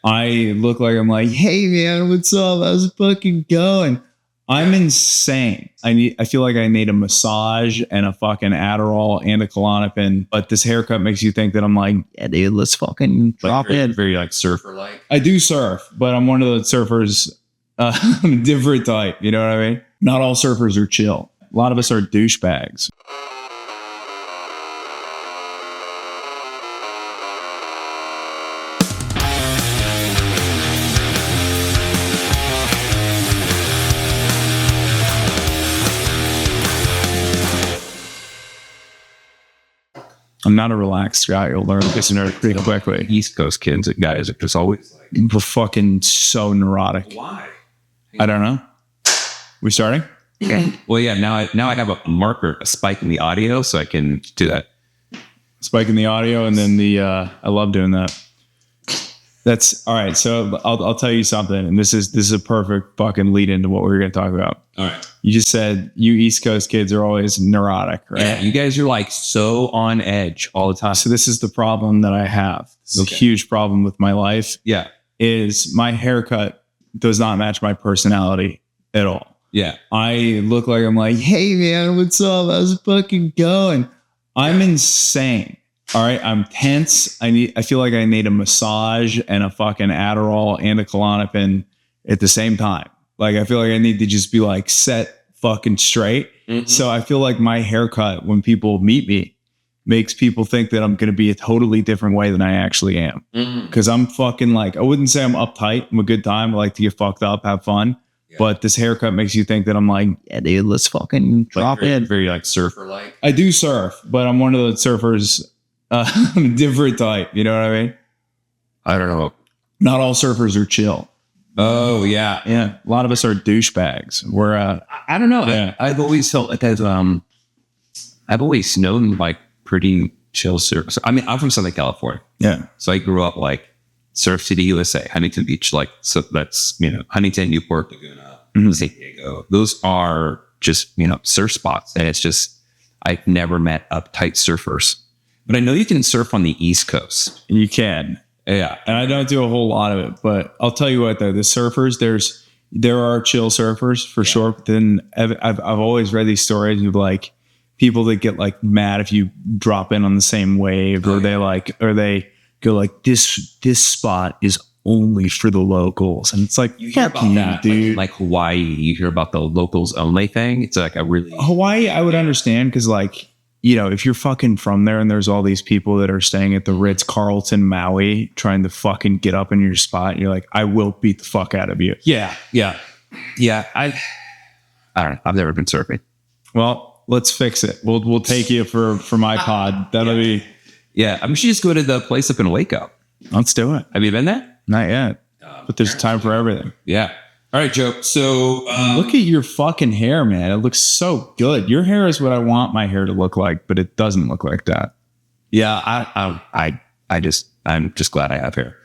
I look like I'm like, hey man, what's up? How's it fucking going? I'm insane. I feel like I need a massage and a fucking Adderall and a Klonopin, but this haircut makes you think that I'm like, yeah, dude, let's fucking drop in. Very like surfer like. I do surf, but I'm one of the surfers, I'm a different type. You know what I mean? Not all surfers are chill. A lot of us are douchebags. I'm not a relaxed guy. You'll learn this pretty quickly. East Coast kids and guys are just always like, we're fucking so neurotic. Why? I don't know. We starting? Okay. Well, yeah. Now I have a marker, a spike in the audio, so I can do that. Spike in the audio, and then I love doing that. That's all right. So I'll tell you something, and this is a perfect fucking lead into what we're going to talk about. All right. You just said you East Coast kids are always neurotic, right? Yeah, you guys are like so on edge all the time. So this is the problem that I have. This is a huge problem with my life. Yeah. Is my haircut does not match my personality at all. Yeah. I look like I'm like, hey man, what's up? How's it fucking going? I'm insane. All right. I'm tense. I feel like I need a massage and a fucking Adderall and a Klonopin at the same time. Like, I feel like I need to just be like set fucking straight. Mm-hmm. So I feel like my haircut, when people meet me, makes people think that I'm going to be a totally different way than I actually am. Because I'm fucking like, I wouldn't say I'm uptight. I'm a good time. I like to get fucked up, have fun. Yeah. But this haircut makes you think that I'm like, yeah, dude, let's fucking drop in. Very like surfer like. I do surf, but I'm one of the surfers, I'm a different type. You know what I mean? I don't know. Not all surfers are chill. Oh yeah. Yeah. A lot of us are douchebags. We're I don't know. Yeah. I've always felt like I've always known like pretty chill surfers. I mean, I'm from Southern California. Yeah. So I grew up like Surf City, USA, Huntington Beach, like, so that's, Huntington, Newport, Laguna, San Diego. Those are just, surf spots. And it's just, I've never met uptight surfers, but I know you can surf on the East Coast. You can. Yeah. And I don't do a whole lot of it, but I'll tell you what though, the surfers, there are chill surfers for sure. But then I've always read these stories of like people that get like mad if you drop in on the same wave, or they go like this spot is only for the locals. And it's like, you hear about that, dude. Like Hawaii, you hear about the locals only thing. It's like a really Hawaii, I would understand. Cause like, if you're fucking from there and there's all these people that are staying at the Ritz-Carlton Maui trying to fucking get up in your spot, and you're like, I will beat the fuck out of you. Yeah. Yeah. Yeah. I don't know. I've never been surfing. Well, let's fix it. We'll take you for my pod. That'll be. Yeah. We should just go to the place up in Waco. Let's do it. Have you been there? Not yet. But there's time for everything. Yeah. All right, Joe. So look at your fucking hair, man. It looks so good. Your hair is what I want my hair to look like, but it doesn't look like that. Yeah, I'm just glad I have hair.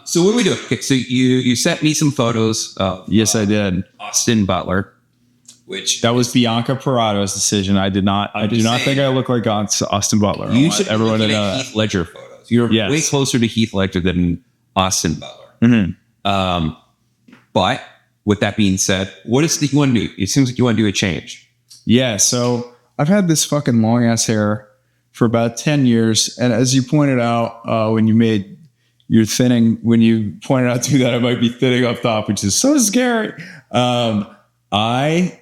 So what do we do? Okay, so you sent me some photos. Yes, I did. Austin Butler, that was Bianca Parato's decision. I do not think I look like Austin Butler. You should everyone to know Heath Ledger photos. You're way closer to Heath Ledger than Austin Butler. Mm-hmm. But with that being said, what is it you want to do? It seems like you want to do a change. Yeah. So I've had this fucking long ass hair for about 10 years. And as you pointed out, when you made your thinning, when you pointed out to that I might be thinning up top, which is so scary. I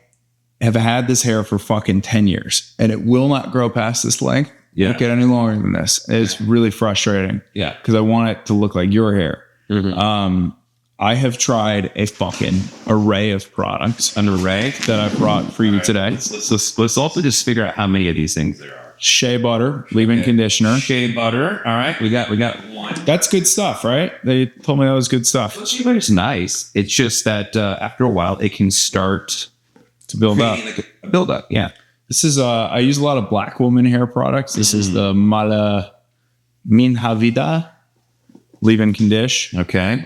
have had this hair for fucking 10 years and it will not grow past this length. Yeah. Don't get any longer than this. It's really frustrating. Yeah. Because I want it to look like your hair. Mm-hmm. I have tried a fucking array of products. An array that I brought for you today. Let's also just figure out how many of these things there are. Shea butter, leave-in conditioner. Shea butter. All right. We got one. That's good stuff, right? They told me that was good stuff. Well, shea butter's nice. It's just that after a while, it can start to build up. Like a build up. Yeah. This is, I use a lot of black woman hair products. This is the Mala Minhavida leave-in condition. Okay.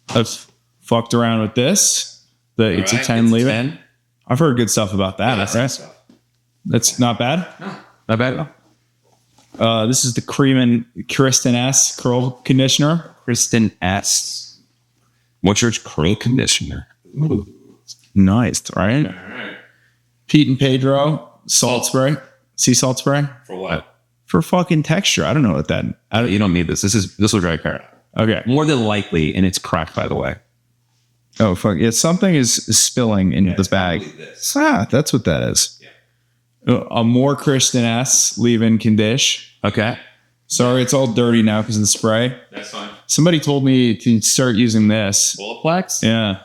I've fucked around with this. It's a 10 leave-in. I've heard good stuff about that. Yeah, that's right? That's not bad? No, not bad at all. This is the Kristen S curl conditioner. Kristen S. What's your curl conditioner? Ooh. Nice, right? Pete and Pedro salt spray, sea salt spray. For what? For fucking texture. I don't know what that. You don't need this. This will dry your hair out. Okay. More than likely, and it's cracked, by the way. Oh fuck! Yeah, something is spilling in the bag. That's what that is. Yeah. A more Kristen S leave-in condish. Okay. Sorry, it's all dirty now because of the spray. That's fine. Somebody told me to start using this. Olaplex? Yeah.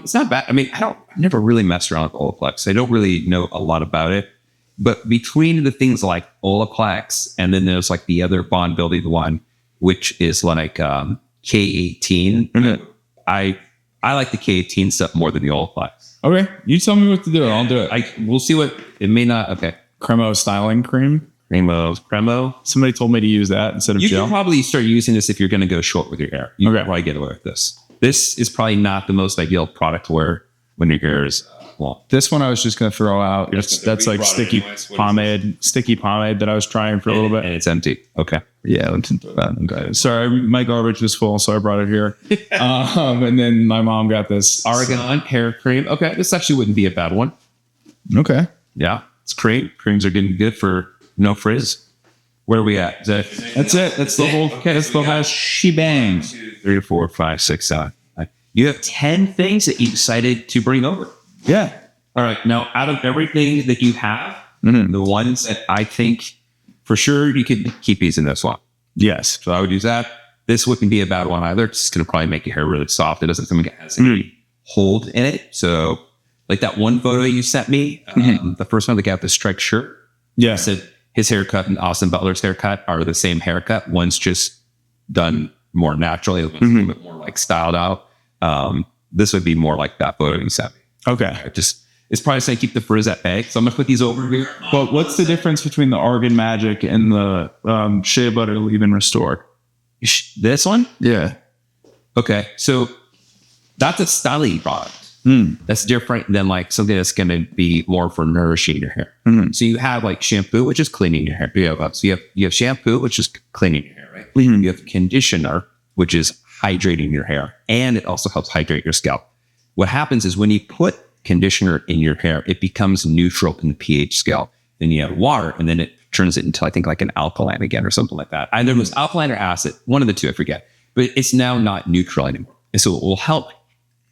It's not bad. I mean, I never really messed around with Olaplex. I don't really know a lot about it. But between the things like Olaplex and then there's like the other bond building one, which is like K18. Mm-hmm. I like the K18 stuff more than the Olaplex. Okay. You tell me what to do. I'll do it. We'll see what it may not. Okay. Cremo styling cream. Cremo. Somebody told me to use that instead of You gel. can probably start using this if you're going to go short with your hair. You can probably get away with this. This is probably not the most ideal product to wear when your hair is long. This one I was just going to throw out. That's like sticky pomade that I was trying for a little bit. And it's empty. Okay. Yeah. Okay. Sorry, my garbage was full, so I brought it here. And then my mom got this Argan hair cream. Okay. This actually wouldn't be a bad one. Okay. Yeah. It's cream. Creams are getting good for no frizz. Where are we at? That's it. That's the whole. Okay, that's the whole shebang. 3, 4, 5, 6, 7. You have 10 things that you decided to bring over. Yeah. All right. Now, out of everything that you have, the ones that I think for sure you could keep using this one. Yes. So I would use that. This wouldn't be a bad one either. It's going to probably make your hair really soft. It doesn't seem like it has any hold in it. So, like that one photo you sent me, the first one that got the striped shirt. Yeah. I said his haircut and Austin Butler's haircut are the same haircut. One's just done more naturally. One's a little bit more like styled out. This would be more like that photo you sent me. Okay. It's probably saying keep the frizz at bay. So I'm going to put these over here. But what's the difference between the Argan Magic and the Shea Butter Leave-In Restore? This one? Yeah. Okay. So that's a styling product. That's different than like something that's going to be more for nourishing your hair. So you have like shampoo, which is cleaning your hair. So you have shampoo, which is cleaning your hair, right? You have conditioner, which is hydrating your hair. And it also helps hydrate your scalp. What happens is when you put conditioner in your hair, it becomes neutral in the pH scale. Then you add water, and then it turns it into, I think, like an alkaline again or something like that. Either it was alkaline or acid, one of the two, I forget. But it's now not neutral anymore. And so it will help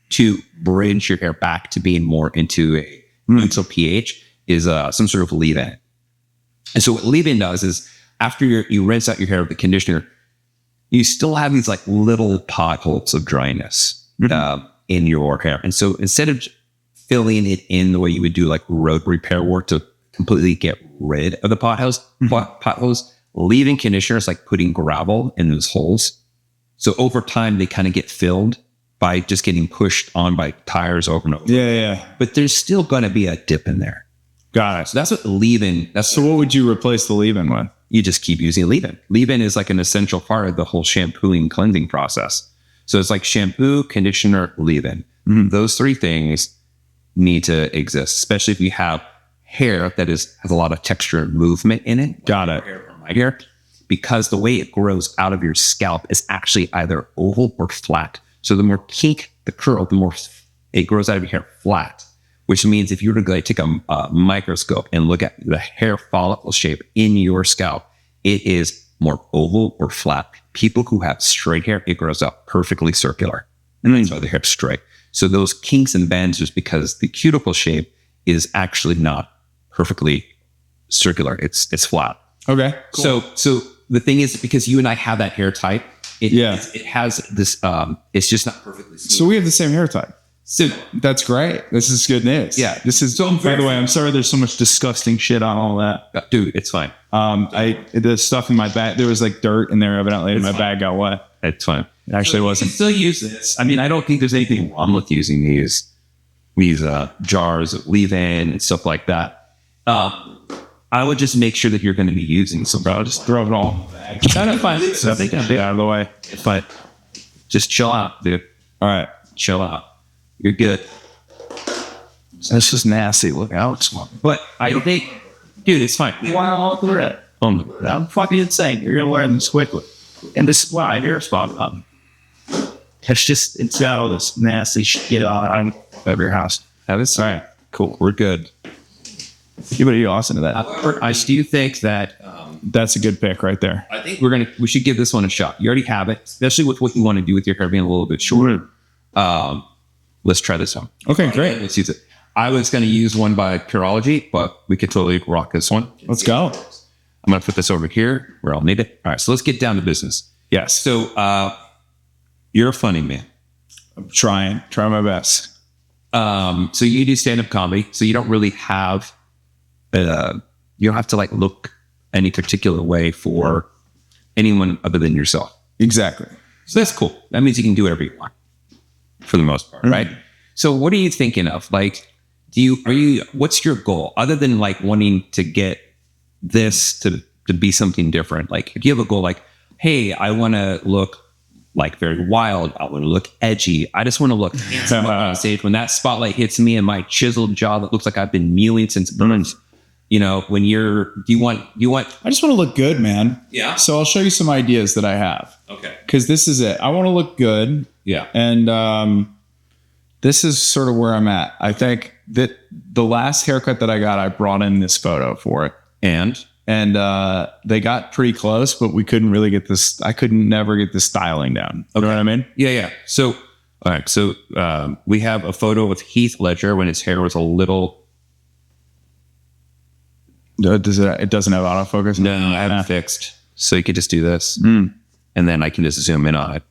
to bridge your hair back to being more into a neutral pH is some sort of leave-in. And so what leave-in does is after you rinse out your hair with the conditioner, you still have these like little potholes of dryness in your hair. And so instead of filling it in the way you would do like road repair work to completely get rid of the potholes, leave-in conditioner is like putting gravel in those holes. So over time, they kind of get filled by just getting pushed on by tires over and over. Yeah. But there's still going to be a dip in there. Got it. So that's what leave-in. So what would you replace the leave-in with? You just keep using leave-in. Leave-in is like an essential part of the whole shampooing cleansing process. So it's like shampoo, conditioner, leave-in. Those three things need to exist, especially if you have hair that has a lot of texture and movement in it. Got it. My hair, because the way it grows out of your scalp is actually either oval or flat. So the more kink the curl, the more it grows out of your hair flat, which means if you were to like take a microscope and look at the hair follicle shape in your scalp, it is more oval or flat. People who have straight hair, it grows out perfectly circular. And then the hair's straight. So those kinks and bends is because the cuticle shape is actually not perfectly circular. It's flat. Okay. Cool. So the thing is, because you and I have that hair type, it has this, it's just not perfectly smooth. So we have the same hair type. So that's great. This is good news. Yeah. This is, by the way, I'm sorry there's so much disgusting shit on all that. Dude, it's fine. The stuff in my bag, there was like dirt in there evidently, and my bag got wet. It's fine. It actually wasn't. You can still use this. I mean, I don't think there's anything wrong with using these jars of leave-in and stuff like that. I would just make sure that you're going to be using some. Bro, just throw it all in the bag. That's fine. So I think I'll be out of the way. But just chill out, dude. All right. Chill out. You're good. That's just nasty. Look out. But I think, dude, it's fine. Wow, I'm fucking insane. You're gonna learn this quickly. And this is why I hear spot up. It's got all this nasty shit on over your house. That is All right. cool. We're good. You better listen to that. I do think that That's a good pick right there. I think we should give this one a shot. You already have it, especially with what you want to do with your hair being a little bit shorter. Let's try this out. Okay, great. Let's use it. I was going to use one by Purology, but we could totally rock this one. Let's go. I'm going to put this over here where I'll need it. All right, so let's get down to business. Yes. So you're a funny man. I'm trying my best. So you do stand-up comedy, so you don't really have, you don't have to like look any particular way for anyone other than yourself. Exactly. So that's cool. That means you can do whatever you want for the most part, right? So what are you thinking of? Like, what's your goal other than like wanting to get this to be something different? Like if you have a goal like, hey, I want to look like very wild. I want to look edgy. I just want to look handsome on stage. When that spotlight hits me and my chiseled jaw that looks like I've been kneeling since birth, you know, do you want, I just want to look good, man. Yeah. So I'll show you some ideas that I have. Okay. Because this is it. I want to look good. Yeah. And this is sort of where I'm at. I think that the last haircut that I got, I brought in this photo for it. And they got pretty close, but we couldn't really get this. I couldn't never get the styling down. You know what I mean? yeah. So, all right. So we have a photo of Heath Ledger when his hair was a little. It doesn't have autofocus? No, I have it fixed. So you could just do this. And then I can just zoom in on it.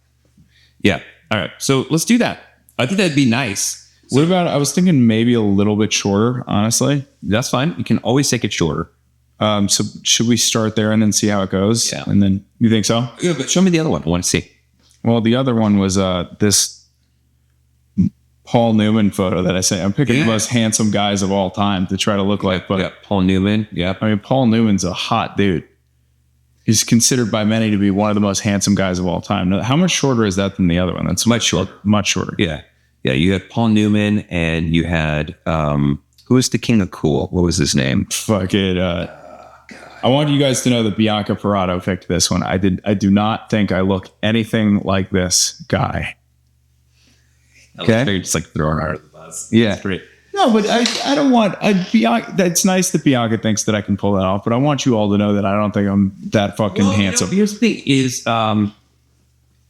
Yeah. All right. So let's do that. I think that'd be nice. What about, I was thinking maybe a little bit shorter, honestly. That's fine. You can always take it shorter. So should we start there and then see how it goes? Yeah. And then, you think so? Yeah, but show me the other one. I want to see. Well, the other one was this Paul Newman photo that I say. I'm picking the most handsome guys of all time to try to look like. But yeah, Paul Newman. Yeah. I mean, Paul Newman's a hot dude. He's considered by many to be one of the most handsome guys of all time. Now, how much shorter is that than the other one? That's much shorter. Much shorter. Yeah. Yeah. You had Paul Newman and you had, who was the king of cool? What was his name? Fuck it. I want you guys to know that Bianca Parado picked this one. I do not think I look anything like this guy. Okay. They're just like throwing her under the bus. Yeah. That's great. No, but I don't want Bianca. It's nice that Bianca thinks that I can pull that off, but I want you all to know that I don't think I'm that fucking handsome. Here's the thing is,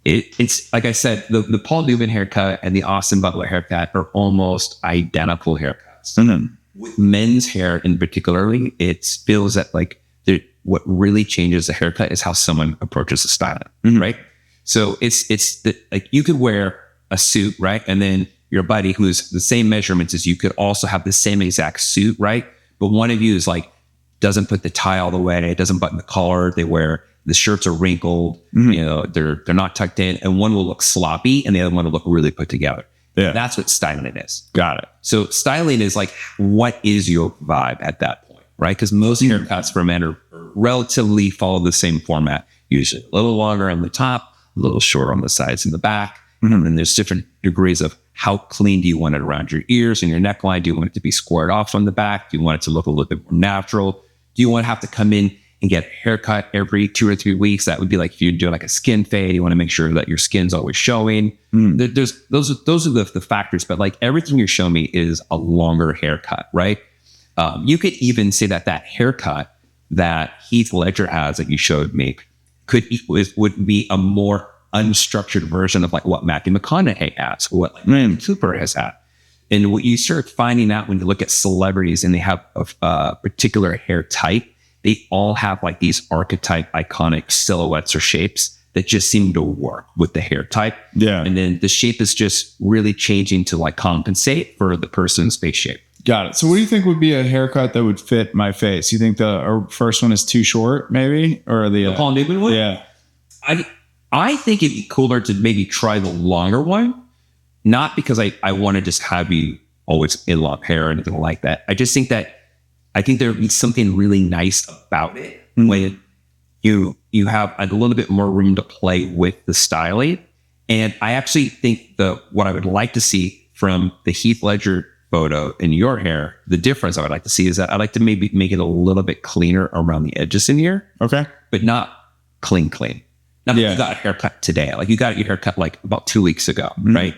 it's like I said, the Paul Newman haircut and the Austin Butler haircut are almost identical haircuts. Mm-hmm. With men's hair in particularly, it feels that like what really changes the haircut is how someone approaches the style, right? So it's like you could wear a suit, right? And then your buddy who's the same measurements as you could also have the same exact suit, right? But one of you is like, doesn't put the tie all the way, it doesn't button the collar, the shirts are wrinkled, you know, they're not tucked in, and one will look sloppy and the other one will look really put together. Yeah. That's what styling is. Got it. So styling is like, what is your vibe at that point, right? Because most haircuts for men are relatively follow the same format, usually a little longer on the top, a little shorter on the sides and the back. And there's different degrees of how clean do you want it around your ears and your neckline? Do you want it to be squared off on the back? Do you want it to look a little bit more natural? Do you want to have to come in and get a haircut every 2 or 3 weeks? That would be like if you're doing like a skin fade, you want to make sure that your skin's always showing. Those are the factors, but like everything you're showing me is a longer haircut, right? You could even say that haircut that Heath Ledger has that you showed me would be a more unstructured version of like what Matthew McConaughey has, or what like Cooper has had. And what you start finding out when you look at celebrities and they have a particular hair type, they all have like these archetype iconic silhouettes or shapes that just seem to work with the hair type. Yeah. And then the shape is just really changing to like compensate for the person's face shape. Got it. So what do you think would be a haircut that would fit my face? You think our first one is too short, maybe? Or the Paul Newman one? Yeah. I think it'd be cooler to maybe try the longer one. Not because I want to just have you always in long hair or anything like that. I just think there would be something really nice about it when you have a little bit more room to play with the styling. And I actually think what I would like to see from the Heath Ledger photo in your hair, the difference I would like to see is that I'd like to maybe make it a little bit cleaner around the edges in here, Okay. but not clean. Now, Yeah. you got a haircut today. Like you got your haircut like about 2 weeks ago, right?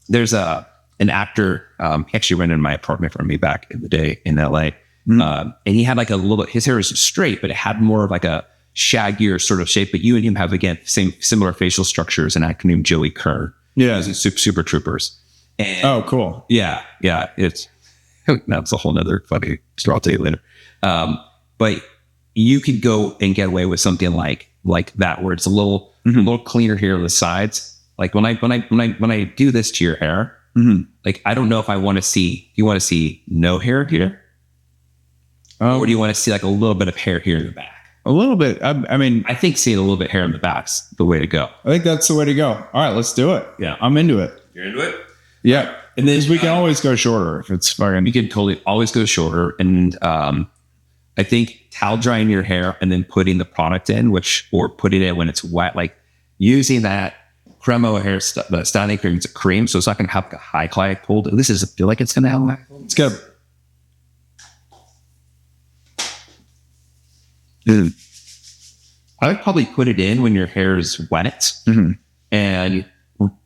There's an actor, he actually rented my apartment from me back in the day in LA. And he had like a little, his hair was straight, but it had more of like a shaggier sort of shape. But you and him have, again, similar facial structures, an actor named Joey Kerr. Yeah. Super Troopers. And Oh, cool. yeah. It's, that's a whole nother funny story. I'll tell you later. But you could go and get away with something like that, where it's a little cleaner here on the sides. Like when I do this to your hair, like, I don't know if I want to see, you want to see no hair here? Or do you want to see like a little bit of hair here in the back? A little bit. I mean, I think seeing a little bit of hair in the back's the way to go. I think that's the way to go. All right, let's do it. Yeah. I'm into it. You're into it? Yeah. And then We can always go shorter if it's fucking. you can totally always go shorter. And I think towel drying your hair and then putting the product in, or putting it when it's wet, like using that Cremo hair, the styling cream, it's a cream, so it's not going to have like a high clay pulled. At least it doesn't feel like it's going to have a It's good. I would probably put it in when your hair is wet and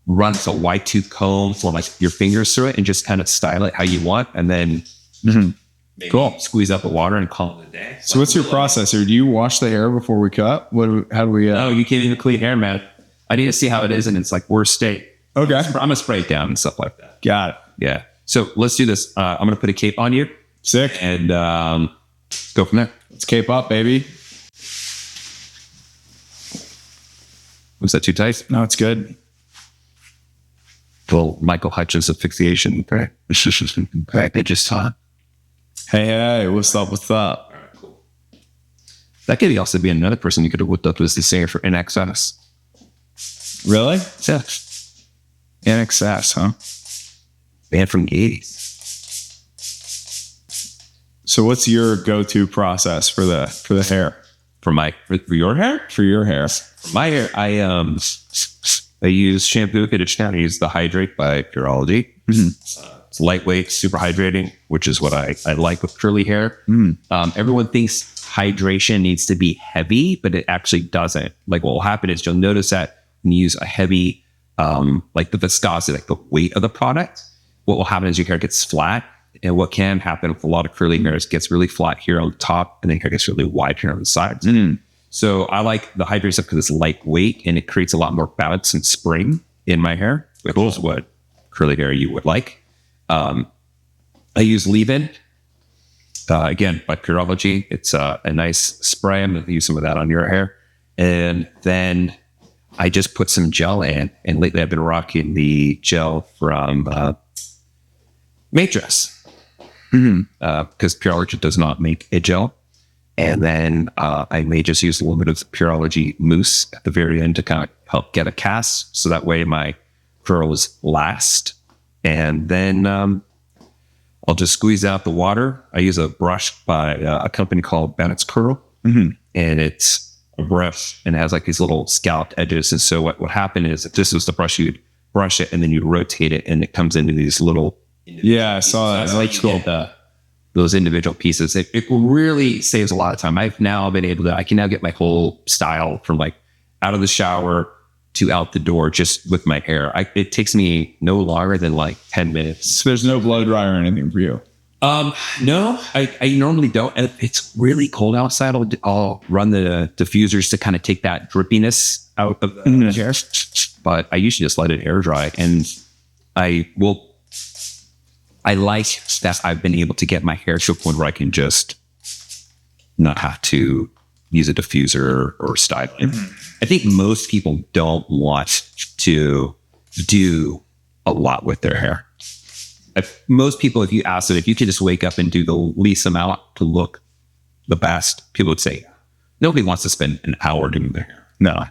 run a white tooth comb for like your fingers through it and just kind of style it how you want. And then maybe Cool. squeeze out the water and call it a day. So what's your process here? Do you wash the hair before we cut? How do we? No, you can't even clean hair, man. I need to see how it is in its like worst state. Okay. I'm going to spray it down and stuff like that. Got it. Yeah. So let's do this. I'm going to put a cape on you Sick. and let's go from there. Let's cape up, baby. Was that too tight? No, it's good. Well, Michael Hutchins asphyxiation. Right. It just hot. Hey, what's up? What's up? All right, cool. That could also be another person you could have looked up as the singer for NXS. Really? Yeah. NXS, huh? Band from the 80s. So what's your go-to process for the hair? For your hair? For your hair? For my hair, I use shampoo conditioner. I use the Hydrate by Pureology. It's lightweight, super hydrating, which is what I like with curly hair. Everyone thinks hydration needs to be heavy, but it actually doesn't. Like what will happen is you'll notice that when you use a heavy, like the viscosity, like the weight of the product, what will happen is your hair gets flat. And what can happen with a lot of curly hair is it gets really flat here on the top and then hair gets really wide here on the sides. So I like the hydrate stuff because it's lightweight and it creates a lot more balance and spring in my hair, which is what curly hair you would like. I use leave-in, again, by Pureology. It's a nice spray. I'm going to use some of that on your hair. And then I just put some gel in. And lately I've been rocking the gel from Matrix. Because Pureology does not make a gel. And then I may just use a little bit of Pureology mousse at the very end to kind of help get a cast. So that way my curls last. And then I'll just squeeze out the water. I use a brush by a company called Bennett's Curl. And it's a brush and it has like these little scalloped edges. And so what would happen is if this was the brush, you'd brush it and then you'd rotate it and it comes into these little... Yeah, I saw that. That's cool. Those individual pieces. It really saves a lot of time. I've now been able to, I can now get my whole style from like out of the shower to out the door just with my hair. It takes me no longer than like 10 minutes. So there's no blow dryer or anything for you? No, I normally don't. And if it's really cold outside, I'll run the diffusers to kind of take that drippiness out of the hair. But I usually just let it air dry. And I like that I've been able to get my hair to a point where I can just not have to use a diffuser or style it. I think most people don't want to do a lot with their hair. Most people, if you ask them, if you could just wake up and do the least amount to look the best, people would say, nobody wants to spend an hour doing their hair. No.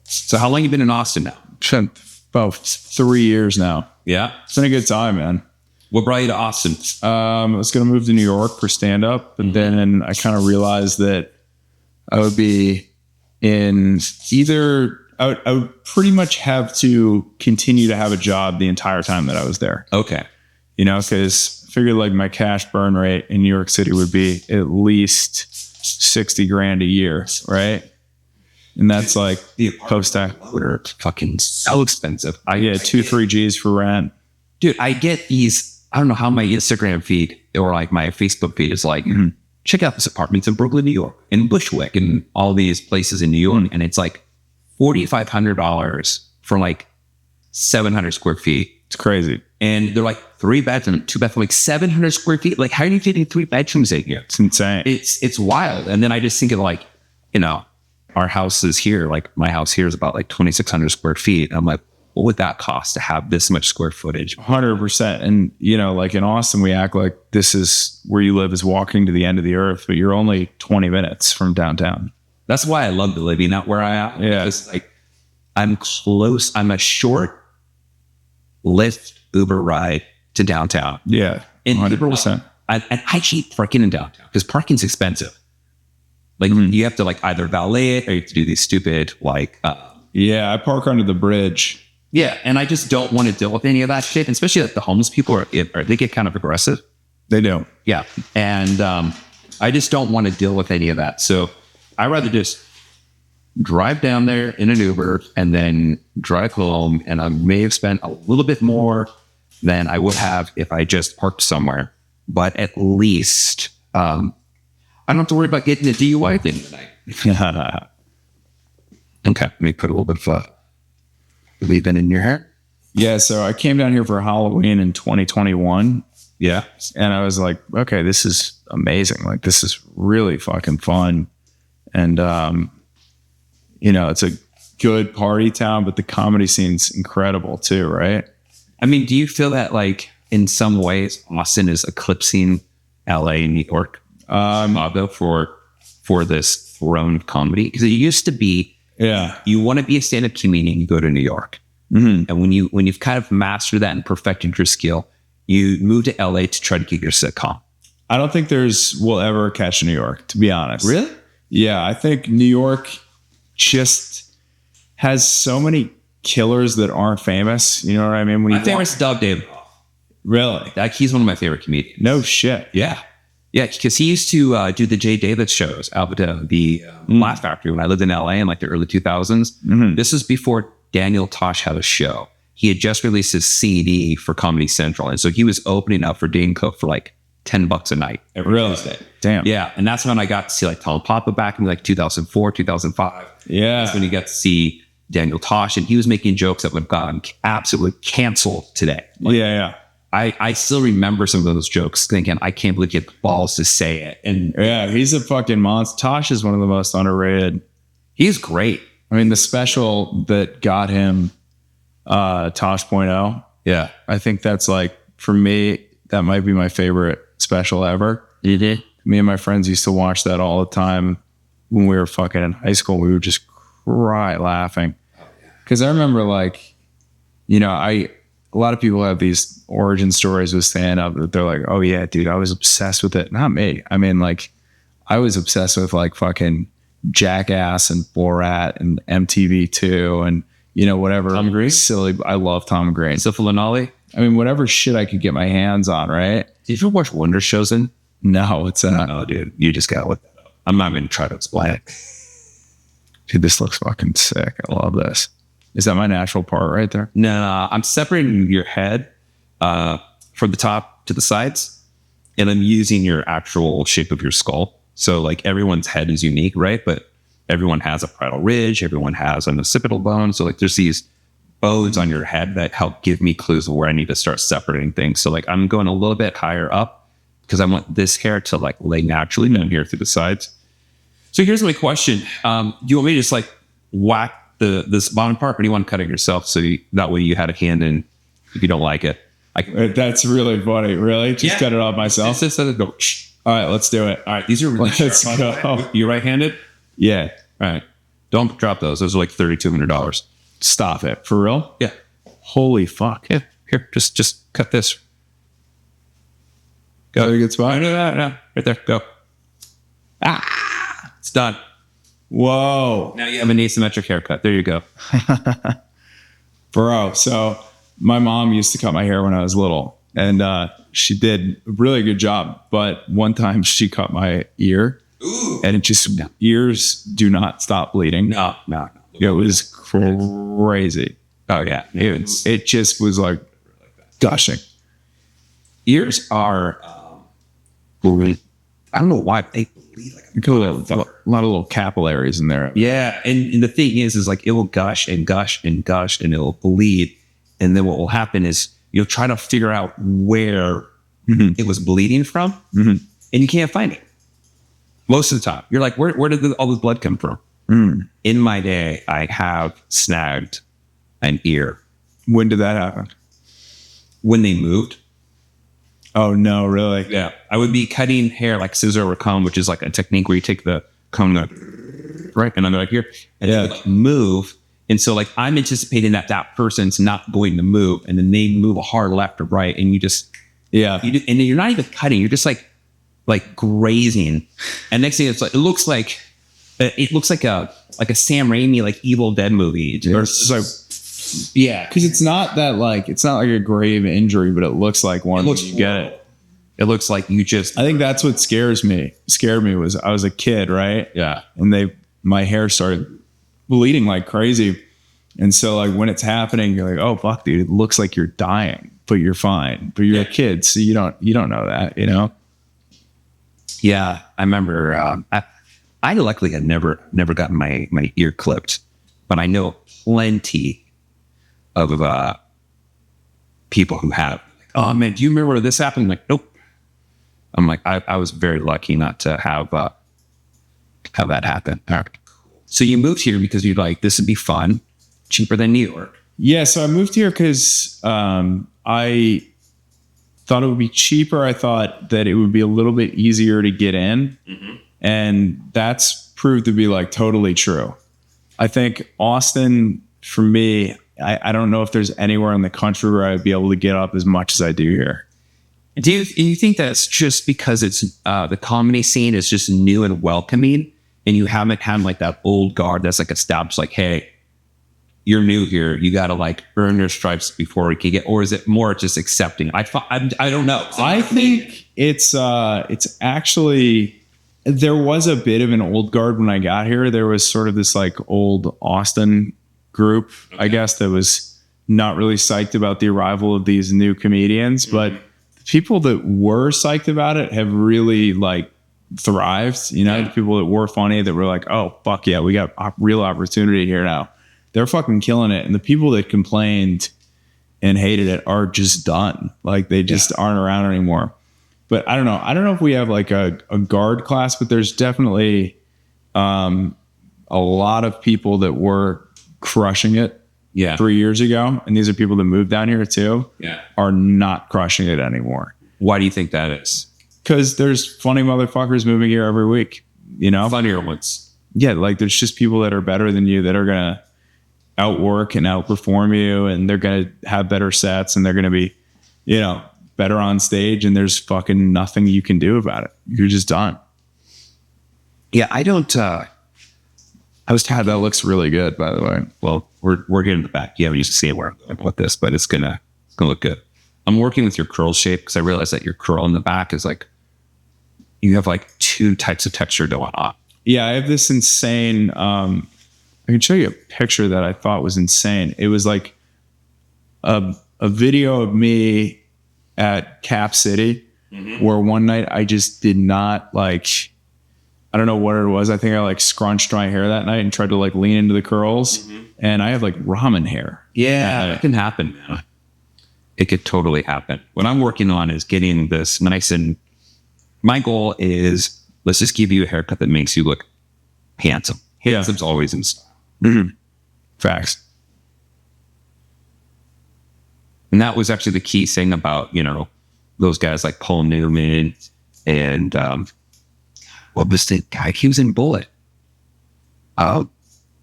So how long you been in Austin now? Spent about 3 years now. Yeah. It's been a good time, man. What brought you to Austin? I was going to move to New York for stand-up, and then I kind of realized that I would be in either I would pretty much have to continue to have a job the entire time that I was there. Okay. You know, because I figured like my cash burn rate in New York City would be at least 60 grand a year, right? And that's like The post-tax. are fucking so expensive. Yeah, 2-3 G's for rent. Dude, I get these. I don't know how my Instagram feed or like my Facebook feed is like, check out this apartments in Brooklyn, New York, in Bushwick, and all these places in New York. And it's like $4,500 for like 700 square feet. It's crazy. And they're like 3 bedroom, 2 bathroom, like 700 square feet. Like, how are you fitting 3 bedrooms in here? It's insane. It's wild. And then I just think of like, you know, our house is here. Like my house here is about like 2,600 square feet. I'm like, what would that cost to have this much square footage? 100%. And, you know, like in Austin, we act like this is where you live is walking to the end of the earth, but you're only 20 minutes from downtown. That's why I love the living out where I am. Yeah. It's like, I'm close. I'm a short Lyft Uber ride to downtown. Yeah. And 100%. and I hate parking in downtown because parking's expensive. Like you have to like either valet it or you have to do these stupid like, Yeah. I park under the bridge. yeah. And I just don't want to deal with any of that shit. And especially like the homeless people they get kind of aggressive. They do. Yeah. And I just don't want to deal with any of that. So I'd rather just drive down there in an Uber and then drive home. And I may have spent a little bit more than I would have if I just parked somewhere. But at least I don't have to worry about getting a DUI at the end of the night. Okay. Let me put a little bit of leave-in in your hair. Yeah. So I came down here for Halloween in 2021. Yeah. And I was like, okay, this is amazing. Like, this is really fucking fun. And, you know, it's a good party town, but the comedy scene's incredible too, right? I mean, do you feel that like in some ways Austin is eclipsing LA and New York Chicago for this throne of comedy? Because it used to be, Yeah. you want to be a stand-up comedian, you go to New York. And when you've kind of mastered that and perfected your skill, you move to LA to try to get your sitcom. I don't think will ever catch New York, to be honest. Really? Yeah. I think New York just has so many killers that aren't famous. You know what I mean? When My favorite's Doug David. Really? Like, he's one of my favorite comedians. No shit. Yeah. Yeah, because he used to do the Jay Davis shows out at the Laugh Factory when I lived in LA in like the early 2000s. This was before Daniel Tosh had a show. He had just released his CD for Comedy Central. And so he was opening up for Dane Cook for like $10 a night every Tuesday. Damn. Yeah. And that's when I got to see like Tom Papa back in like 2004, 2005. Yeah. That's when you got to see Daniel Tosh. And he was making jokes that would have gotten absolutely canceled today. Like, yeah. I still remember some of those jokes thinking, I can't believe you had the balls to say it. And Yeah. He's a fucking monster. Tosh is one of the most underrated. he's great. I mean, the special that got him Tosh.0. Yeah. I think that's like, for me, that might be my favorite special ever. You did? Me and my friends used to watch that all the time when we were fucking in high school. We would just cry laughing. Because I remember, like, you know, a lot of people have these origin stories with stand-up that they're like, oh yeah, dude, I was obsessed with it. Not me. I mean, like, I was obsessed with like fucking Jackass and Borat and MTV2 and, you know, whatever. Tom Green? Silly. I love Tom Green. Syphil and Ollie? I mean, whatever shit I could get my hands on, right? Did you ever watch Wonder Chosen? No, it's Oh, dude, you just got to look that up. I'm not going to try to explain it. Dude, this looks fucking sick. I love this. Is that my natural part right there? No, I'm separating your head from the top to the sides, and I'm using your actual shape of your skull. So, like, everyone's head is unique, right? But everyone has a parietal ridge. Everyone has an occipital bone. So, like, there's these bones on your head that help give me clues of where I need to start separating things. So, like, I'm going a little bit higher up because I want this hair to, like, lay naturally down here through the sides. So here's my question. Do you want me to just, like, whack this bottom part, or do you want to cut it yourself so that way you had a hand in if you don't like it? That's really funny. Really? Just cut it off myself? Just let it go. All right, let's do it. All right, these are really Let's sharp. go. You right-handed? Yeah. All right. Don't drop those. Those are like $3,200. Stop it. For real? Yeah. Holy fuck. Yeah. Here, just cut this. Go. Very good spot. No. Right there. Go. It's done. Whoa. Now you have an asymmetric haircut. There you go. Bro. So my mom used to cut my hair when I was little, and she did a really good job. But one time she cut my ear. Ooh. And it just, ears do not stop bleeding. No. It was crazy. Oh yeah. It just was like gushing. Ears are, I don't know why they bleed like A lot of little capillaries in there. yeah. And the thing is like it will gush and gush and gush and it will bleed. And then what will happen is you'll try to figure out where it was bleeding from and you can't find it. Most of the time. You're like, where did all this blood come from? In my day, I have snagged an ear. When did that happen? When they moved. Oh, no, really? Yeah. I would be cutting hair like scissor or comb, which is like a technique where you take the comb and right, and I'm like here, and they would, like, move. And so like I'm anticipating that person's not going to move, and then they move a hard left or right, and you just and then you're not even cutting, you're just like grazing. And next thing it's like it looks like a Sam Raimi like Evil Dead movie. Or it's like, yeah, because it's not like a grave injury, but it looks like one. You get it. It looks like you just. I think that's what scared me was I was a kid, right? Yeah, and my hair started bleeding like crazy, and so like when it's happening, you're like, oh fuck, dude, it looks like you're dying, but you're fine. But you're a kid, so you don't know that, you know. Yeah, I remember. I luckily had never gotten my ear clipped, but I know plenty of people who have. Oh man, do you remember where this happened? I'm like, nope. I'm like, I was very lucky not to have that happen. All right. So you moved here because you're like, this would be fun, cheaper than New York. Yeah, so I moved here because I thought it would be cheaper. I thought that it would be a little bit easier to get in. And that's proved to be like totally true. I think Austin, for me, I don't know if there's anywhere in the country where I'd be able to get up as much as I do here. Do you think that's just because it's the comedy scene is just new and welcoming, and you haven't had like that old guard that's like established, like, hey, you're new here, you got to like earn your stripes before we can get, or is it more just accepting? I don't know. I think it's actually, there was a bit of an old guard when I got here. There was sort of this like old Austin group, I guess, that was not really psyched about the arrival of these new comedians, but the people that were psyched about it have really like thrived. You know, the people that were funny, that were like, oh fuck yeah, we got real opportunity here now. They're fucking killing it. And the people that complained and hated it are just done. Like they just aren't around anymore. But I don't know. I don't know if we have like a guard class, but there's definitely a lot of people that were crushing it 3 years ago. And these are people that moved down here too. Are not crushing it anymore. Why do you think that is? Because there's funny motherfuckers moving here every week. You know? Funnier ones. Yeah, like there's just people that are better than you that are going to outwork and outperform you, and they're going to have better sets, and they're going to be, you know, better on stage, and there's fucking nothing you can do about it. You're just done. Yeah, I don't. I was tired. That looks really good, by the way. Well, we're getting the back. You haven't used to see where I'm going with this, but it's gonna look good. I'm working with your curl shape because I realized that your curl in the back is like, you have like two types of texture going on. Yeah, I have this insane. I can show you a picture that I thought was insane. It was like a video of me at Cap City, where one night I just did not like, I don't know what it was. I think I like scrunched my hair that night and tried to like lean into the curls, and I have like ramen hair. Yeah, it can happen, man. It could totally happen. What I'm working on is getting this nice, and my goal is, let's just give you a haircut that makes you look handsome. Handsome's always in style. Facts. And that was actually the key thing about, you know, those guys like Paul Newman and what was the guy? He was in Bullet.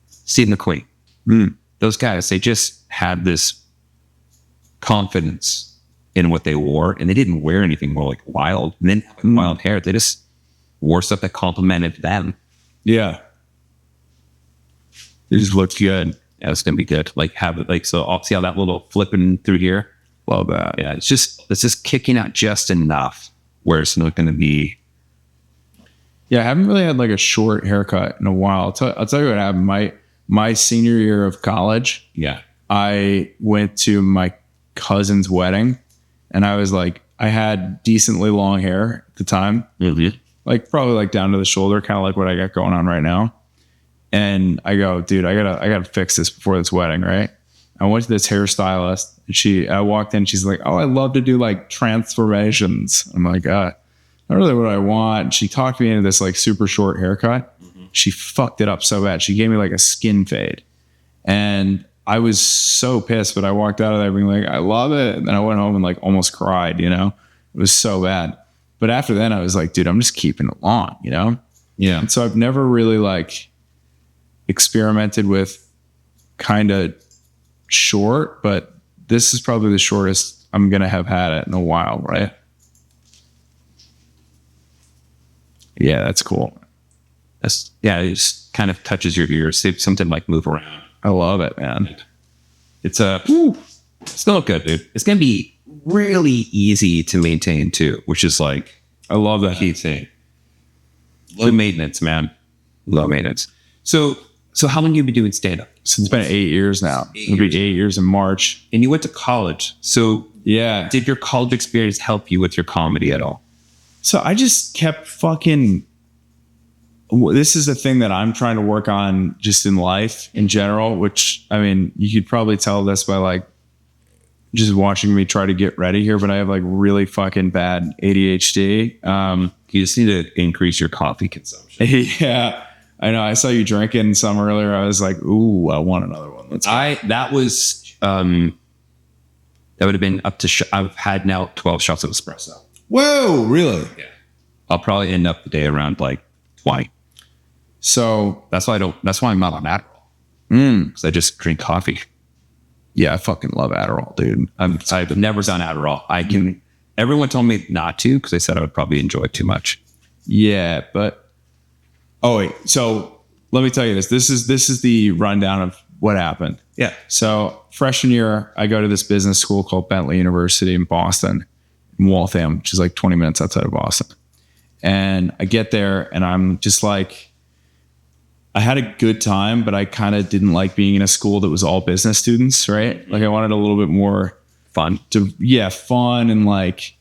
Steve McQueen. Those guys, they just had this confidence in what they wore, and they didn't wear anything more like wild. And then wild hair, they just wore stuff that complimented them. Yeah. It just looks good. Yeah, it's gonna be good. Like have it like so. I'll see how that little flipping through here. Love that. Yeah, it's just kicking out just enough where it's not gonna be. Yeah, I haven't really had like a short haircut in a while. I'll tell you what happened. My senior year of college, Yeah. I went to my cousin's wedding, and I was like, I had decently long hair at the time, like probably like down to the shoulder, kind of like what I got going on right now. And I go, dude, I gotta fix this before this wedding, right? I went to this hairstylist, and I walked in, she's like, oh, I love to do like transformations. I'm like, not really what I want. She talked me into this like super short haircut. She fucked it up so bad. She gave me like a skin fade, and I was so pissed, but I walked out of there being like, I love it. And then I went home and like almost cried, you know, it was so bad. But after then I was like, dude, I'm just keeping it long, you know? Yeah. And so I've never really like experimented with kind of short, but this is probably the shortest I'm going to have had it in a while. Right. Yeah. That's cool. It just kind of touches your ears. Something like move around. I love it, man. It's still good, dude. It's gonna be really easy to maintain too, which is like I love that. key thing. Low maintenance, man. Low maintenance. So how long have you been doing stand up? So it's been 8 years now. It'll be 8 years in March. And you went to college. So Yeah. did your college experience help you with your comedy at all? So I just kept this is the thing that I'm trying to work on just in life in general, which, I mean, you could probably tell this by like just watching me try to get ready here, but I have like really fucking bad ADHD. You just need to increase your coffee consumption. Yeah, I know. I saw you drinking some earlier. I was like, ooh, I want another one. That would have been up to, I've had now 12 shots of espresso. Whoa, really? Yeah. I'll probably end up the day around like 20. So that's why I'm not on Adderall. Because I just drink coffee. Yeah, I fucking love Adderall, dude. I've never done Adderall. Everyone told me not to because they said I would probably enjoy it too much. Yeah, but wait. So let me tell you this. This is the rundown of what happened. Yeah. So freshman year, I go to this business school called Begley University in Boston, in Waltham, which is like 20 minutes outside of Boston. And I get there, and I'm just like, I had a good time, but I kind of didn't like being in a school that was all business students, right? Like I wanted a little bit more fun. Fun and like,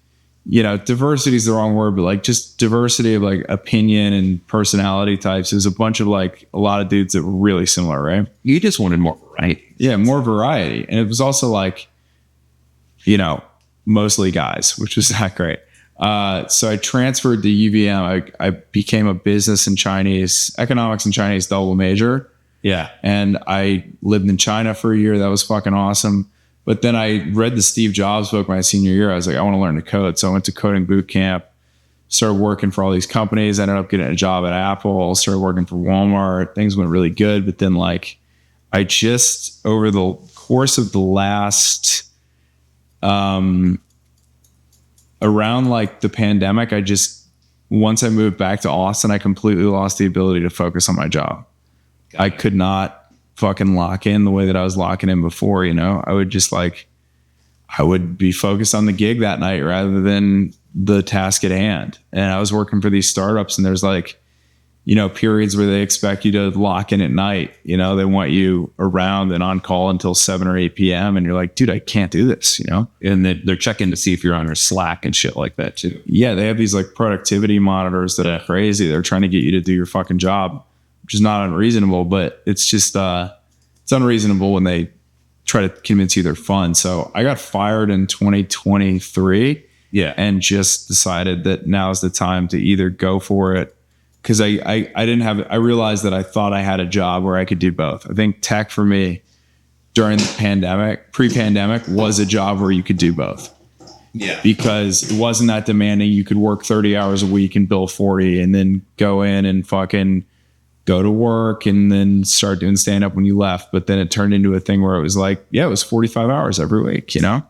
you know, diversity is the wrong word, but like just diversity of like opinion and personality types. There's a bunch of like a lot of dudes that were really similar, right? You just wanted more variety. Yeah, more variety. And it was also like, you know, mostly guys, which was not great. So I transferred to UVM. I became a business and economics and Chinese double major. Yeah. And I lived in China for a year. That was fucking awesome. But then I read the Steve Jobs book my senior year. I was like, I want to learn to code. So I went to coding boot camp, started working for all these companies, ended up getting a job at Apple, started working for Walmart. Things went really good. But then like, I just, over the course of the last, around like the pandemic, once I moved back to Austin, I completely lost the ability to focus on my job. I could not fucking lock in the way that I was locking in before, you know? I would be focused on the gig that night rather than the task at hand. And I was working for these startups, and there's like, you know, periods where they expect you to lock in at night. You know, they want you around and on call until 7 or 8 p.m. And you're like, dude, I can't do this, you know? And they're checking to see if you're on their Slack and shit like that too. Yeah, they have these like productivity monitors that are crazy. They're trying to get you to do your fucking job, which is not unreasonable, but it's just, it's unreasonable when they try to convince you they're fun. So I got fired in 2023. Yeah. And just decided that now's the time to either go for it. Cause I realized that I thought I had a job where I could do both. I think tech for me during the pre-pandemic was a job where you could do both. Yeah. Because it wasn't that demanding. You could work 30 hours a week and bill 40 and then go in and fucking go to work and then start doing stand up when you left. But then it turned into a thing where it was like, yeah, it was 45 hours every week, you know?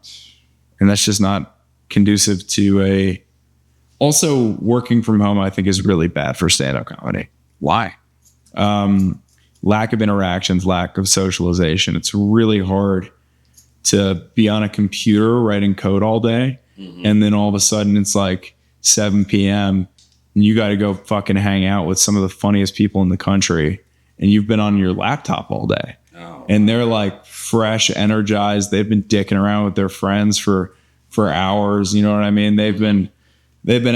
And that's just not conducive to also working from home, I think is really bad for stand-up comedy. Why? lack of interactions, lack of socialization. It's really hard to be on a computer writing code all day. And then all of a sudden it's like 7 p.m. and you got to go fucking hang out with some of the funniest people in the country. And you've been on your laptop all day. And they're like fresh, energized. They've been dicking around with their friends for hours. You know what I mean? They've been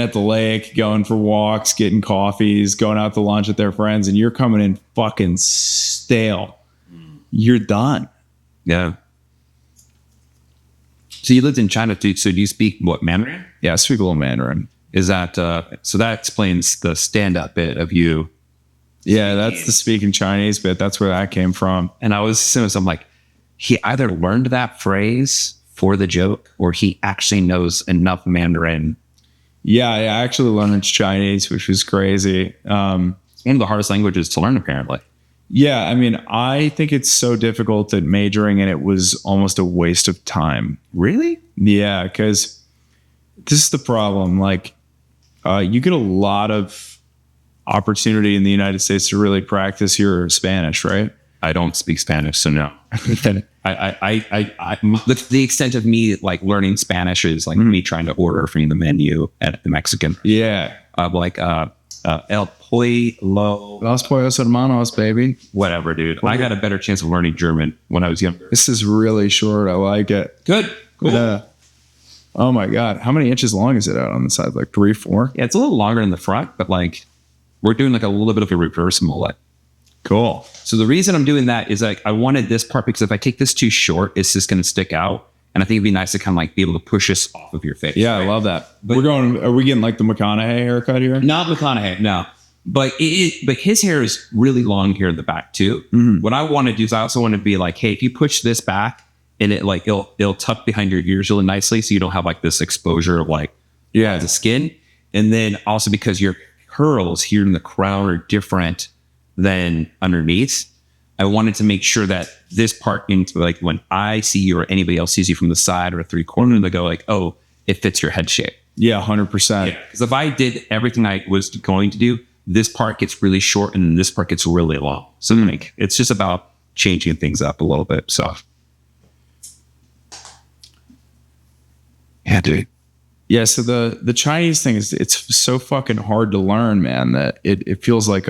at the lake, going for walks, getting coffees, going out to lunch with their friends, and you're coming in fucking stale. You're done. Yeah. So you lived in China too. So do you speak what, Mandarin? Yeah, I speak a little Mandarin. Is that so? That explains the stand-up bit of you. Yeah, that's the speaking Chinese bit. That's where that came from. And I was saying, I'm like, he either learned that phrase for the joke, or he actually knows enough Mandarin. Yeah, I actually learned Chinese, which was crazy. It's one of the hardest languages to learn, apparently. Yeah, I mean, I think it's so difficult that majoring in it was almost a waste of time. Really? Yeah, because this is the problem. Like, you get a lot of opportunity in the United States to really practice your Spanish, right? I don't speak Spanish, so no. The extent of me like learning Spanish is like me trying to order from the menu at the Mexican. Yeah. Like El Pollo. Los Pollos Hermanos, baby. Whatever, dude. I got a better chance of learning German when I was younger. This is really short. I like it. Good. Cool. Yeah. Oh my God. How many inches long is it out on the side? Like 3, 4? Yeah, it's a little longer in the front, but like we're doing like a little bit of a reverse mullet. Cool. So the reason I'm doing that is like I wanted this part because if I take this too short, it's just going to stick out. And I think it'd be nice to kind of like be able to push this off of your face. Yeah, right? I love that. But are we getting like the McConaughey haircut here? Not McConaughey, no. But but his hair is really long here in the back too. Mm-hmm. What I want to do is I also want to be like, hey, if you push this back and it like it'll tuck behind your ears really nicely, so you don't have like this exposure of like the skin. And then also because your curls here in the crown are different than underneath, I wanted to make sure that this part into like when I see you or anybody else sees you from the side or 3/4, they go like, oh, it fits your head shape. Yeah, 100%. Yeah, because if I did everything I was going to do, this part gets really short and then this part gets really long. So like, it's just about changing things up a little bit. So yeah, dude. Yeah, so the Chinese thing is it's so fucking hard to learn, man, that it feels like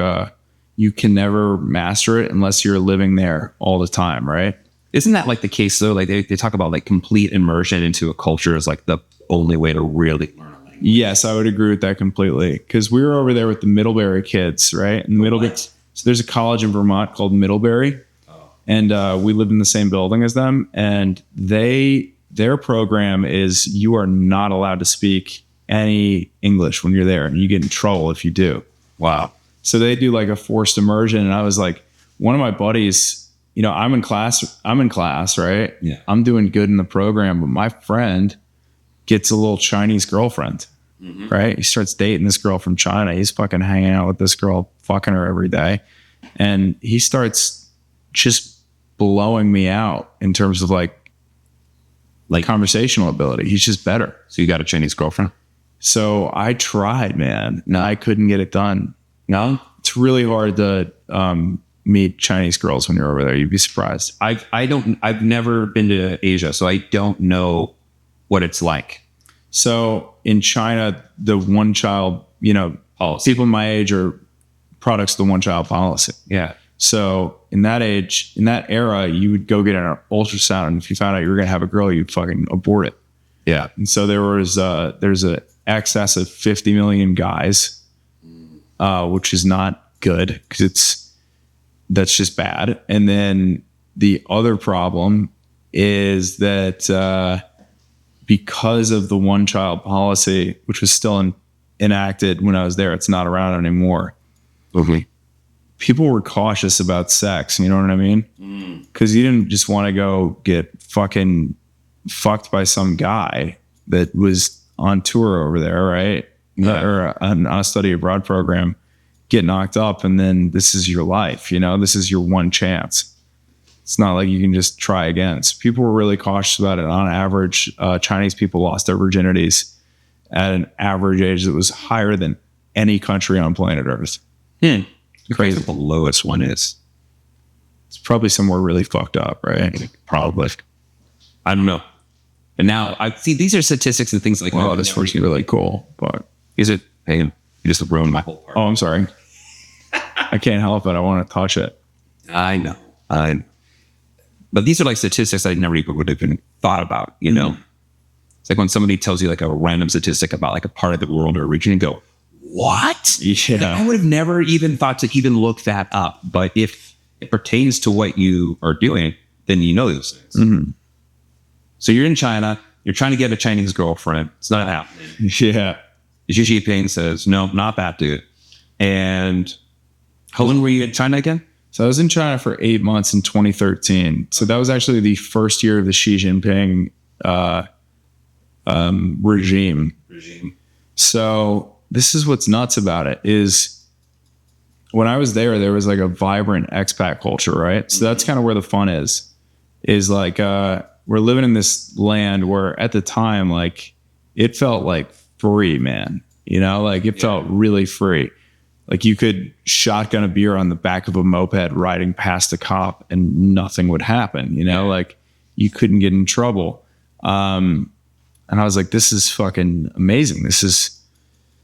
you can never master it unless you're living there all the time, right? Isn't that like the case though? Like they talk about like complete immersion into a culture is like the only way to really learn a language. Yes, I would agree with that completely. Because we were over there with the Middlebury kids, right? And Middlebury, so there's a college in Vermont called Middlebury, and we lived in the same building as them. And their program is you are not allowed to speak any English when you're there, and you get in trouble if you do. Wow. So they do like a forced immersion, and I was like, one of my buddies, you know, I'm in class, right? Yeah. I'm doing good in the program, but my friend gets a little Chinese girlfriend, right? He starts dating this girl from China. He's fucking hanging out with this girl, fucking her every day. And he starts just blowing me out in terms of like conversational ability. He's just better. So you got a Chinese girlfriend? So I tried, man. No, I couldn't get it done. No? It's really hard to meet Chinese girls when you're over there. You'd be surprised. I've never been to Asia, so I don't know what it's like. So in China, the one child, you know, people my age are products of the one child policy. Yeah. So in that era, you would go get an ultrasound, and if you found out you were going to have a girl, you'd fucking abort it. Yeah. And so there's an excess of 50 million guys, which is not good because that's just bad. And then the other problem is that because of the one child policy, which was still enacted when I was there, it's not around anymore. Okay. People were cautious about sex. You know what I mean? Because you didn't just want to go get fucking fucked by some guy that was on tour over there, right? Yeah. Or on a study abroad program, get knocked up, and then this is your life. You know, this is your one chance. It's not like you can just try again. So people were really cautious about it. On average, Chinese people lost their virginities at an average age that was higher than any country on planet Earth. Crazy. The lowest one is. probably somewhere really fucked up, right? Probably. I don't know. And now I see these are statistics and things like, Well, this was really cool, but is it? Hey, you just ruined my whole part. oh, I'm sorry. I can't help it. I want to touch it. I know. But these are like statistics I never even would have even thought about, you know? It's like when somebody tells you like a random statistic about like a part of the world or a region and go, what? Yeah. Like, I would have never even thought to even look that up. But if it pertains to what you are doing, then you know those things. Mm-hmm. So you're in China, you're trying to get a Chinese girlfriend. It's not happening. Yeah. Xi Jinping says, no, not that dude. And how long were you in China again? So I was in China for 8 months in 2013. So that was actually the first year of the Xi Jinping regime. So this is what's nuts about it is when I was there was like a vibrant expat culture, right? So that's kind of where the fun is like, we're living in this land where at the time, like it felt like free, man, you know, like it felt really free. Like you could shotgun a beer on the back of a moped riding past a cop and nothing would happen, you know, like you couldn't get in trouble. And I was like, this is fucking amazing. This is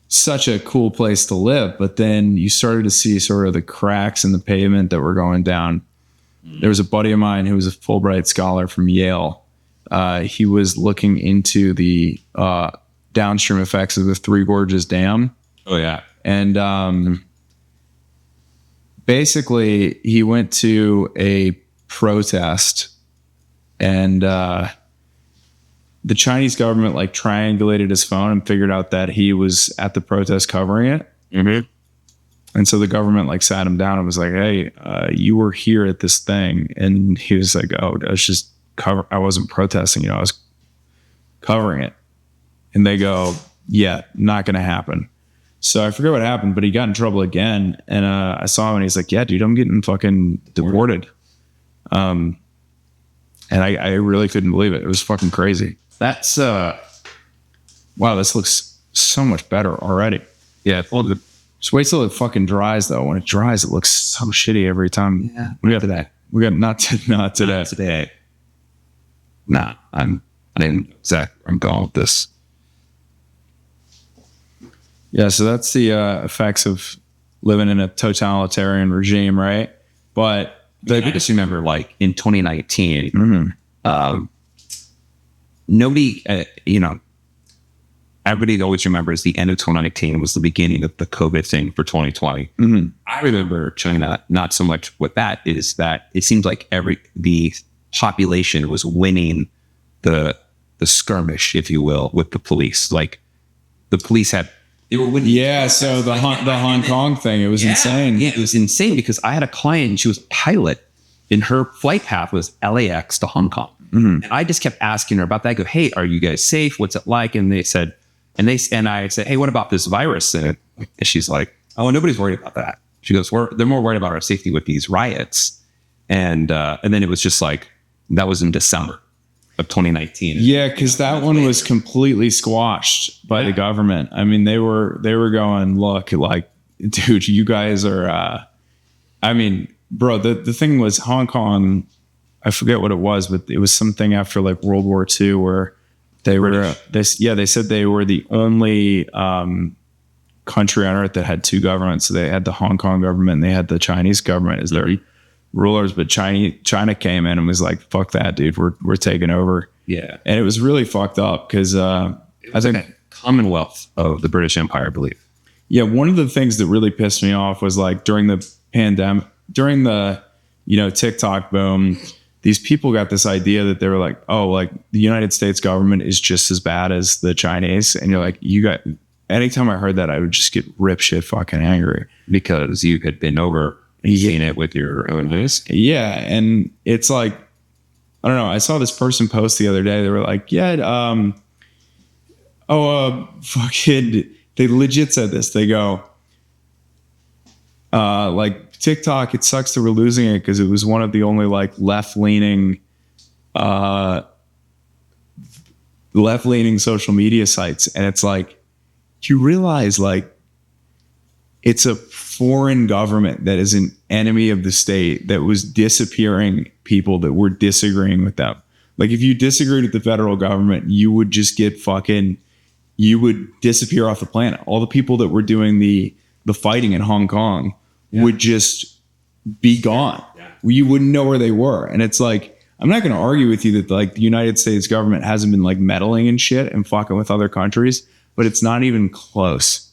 such a cool place to live. But then you started to see sort of the cracks in the pavement that were going down. There was a buddy of mine who was a Fulbright scholar from Yale. He was looking into the downstream effects of the Three Gorges Dam. Oh, yeah. And basically, he went to a protest, and the Chinese government like triangulated his phone and figured out that he was at the protest covering it. Mm-hmm. And so the government like sat him down and was like, "Hey, you were here at this thing," and he was like, "Oh, I was just I wasn't protesting, you know, I was covering it." And they go, "Yeah, not going to happen." So I forget what happened, but he got in trouble again. And I saw him and he's like, yeah, dude, I'm getting fucking deported. And I really couldn't believe it. It was fucking crazy. That's, wow, this looks so much better already. Yeah. Well, just wait till it fucking dries though. When it dries, it looks so shitty every time. Yeah. We got that. We got not today. Nah, I didn't know exactly where I'm going with this. Yeah, so that's the effects of living in a totalitarian regime, right? But I just remember, like in 2019, nobody, you know, everybody always remembers the end of 2019 was the beginning of the COVID thing for 2020. Mm-hmm. I remember China not so much with that is that it seems like the population was winning the skirmish, if you will, with the police. Like the police had. Yeah, so the Hong Kong thing, it was insane. Yeah, it was insane because I had a client and she was a pilot and her flight path was LAX to Hong Kong. Mm-hmm. And I just kept asking her about that. I go, hey, are you guys safe? What's it like? And they said, and I said, hey, what about this virus? And she's like, oh, nobody's worried about that. She goes, they're more worried about our safety with these riots. And then it was just like, that was in December of 2019. Yeah, because that one was completely squashed by the government. I mean, they were going, look, like, dude, you guys are. I mean, bro, the thing was Hong Kong. I forget what it was, but it was something after like World War II where they were. They said they were the only country on earth that had two governments. So they had the Hong Kong government and they had the Chinese government as their rulers, but China came in and was like, fuck that, dude, we're taking over. Yeah. And it was really fucked up because I think a Commonwealth of the British Empire, I believe. Yeah, one of the things that really pissed me off was like during the pandemic, during the, you know, TikTok boom, these people got this idea that they were like, oh, like the United States government is just as bad as the Chinese. And you're like, anytime I heard that, I would just get rip shit fucking angry. Because you had been over seeing it with your own eyes. Yeah. And it's like, I don't know. I saw this person post the other day. They were like, yeah, fucking, they legit said this. They go, like TikTok, it sucks that we're losing it because it was one of the only like left-leaning social media sites. And it's like, you realize like it's a foreign government that is an enemy of the state that was disappearing people that were disagreeing with them. Like if you disagreed with the federal government, you would just get you would disappear off the planet. All the people that were doing the fighting in Hong Kong would just be gone. Yeah. You wouldn't know where they were. And it's like, I'm not going to argue with you that like the United States government hasn't been like meddling and shit and fucking with other countries, but it's not even close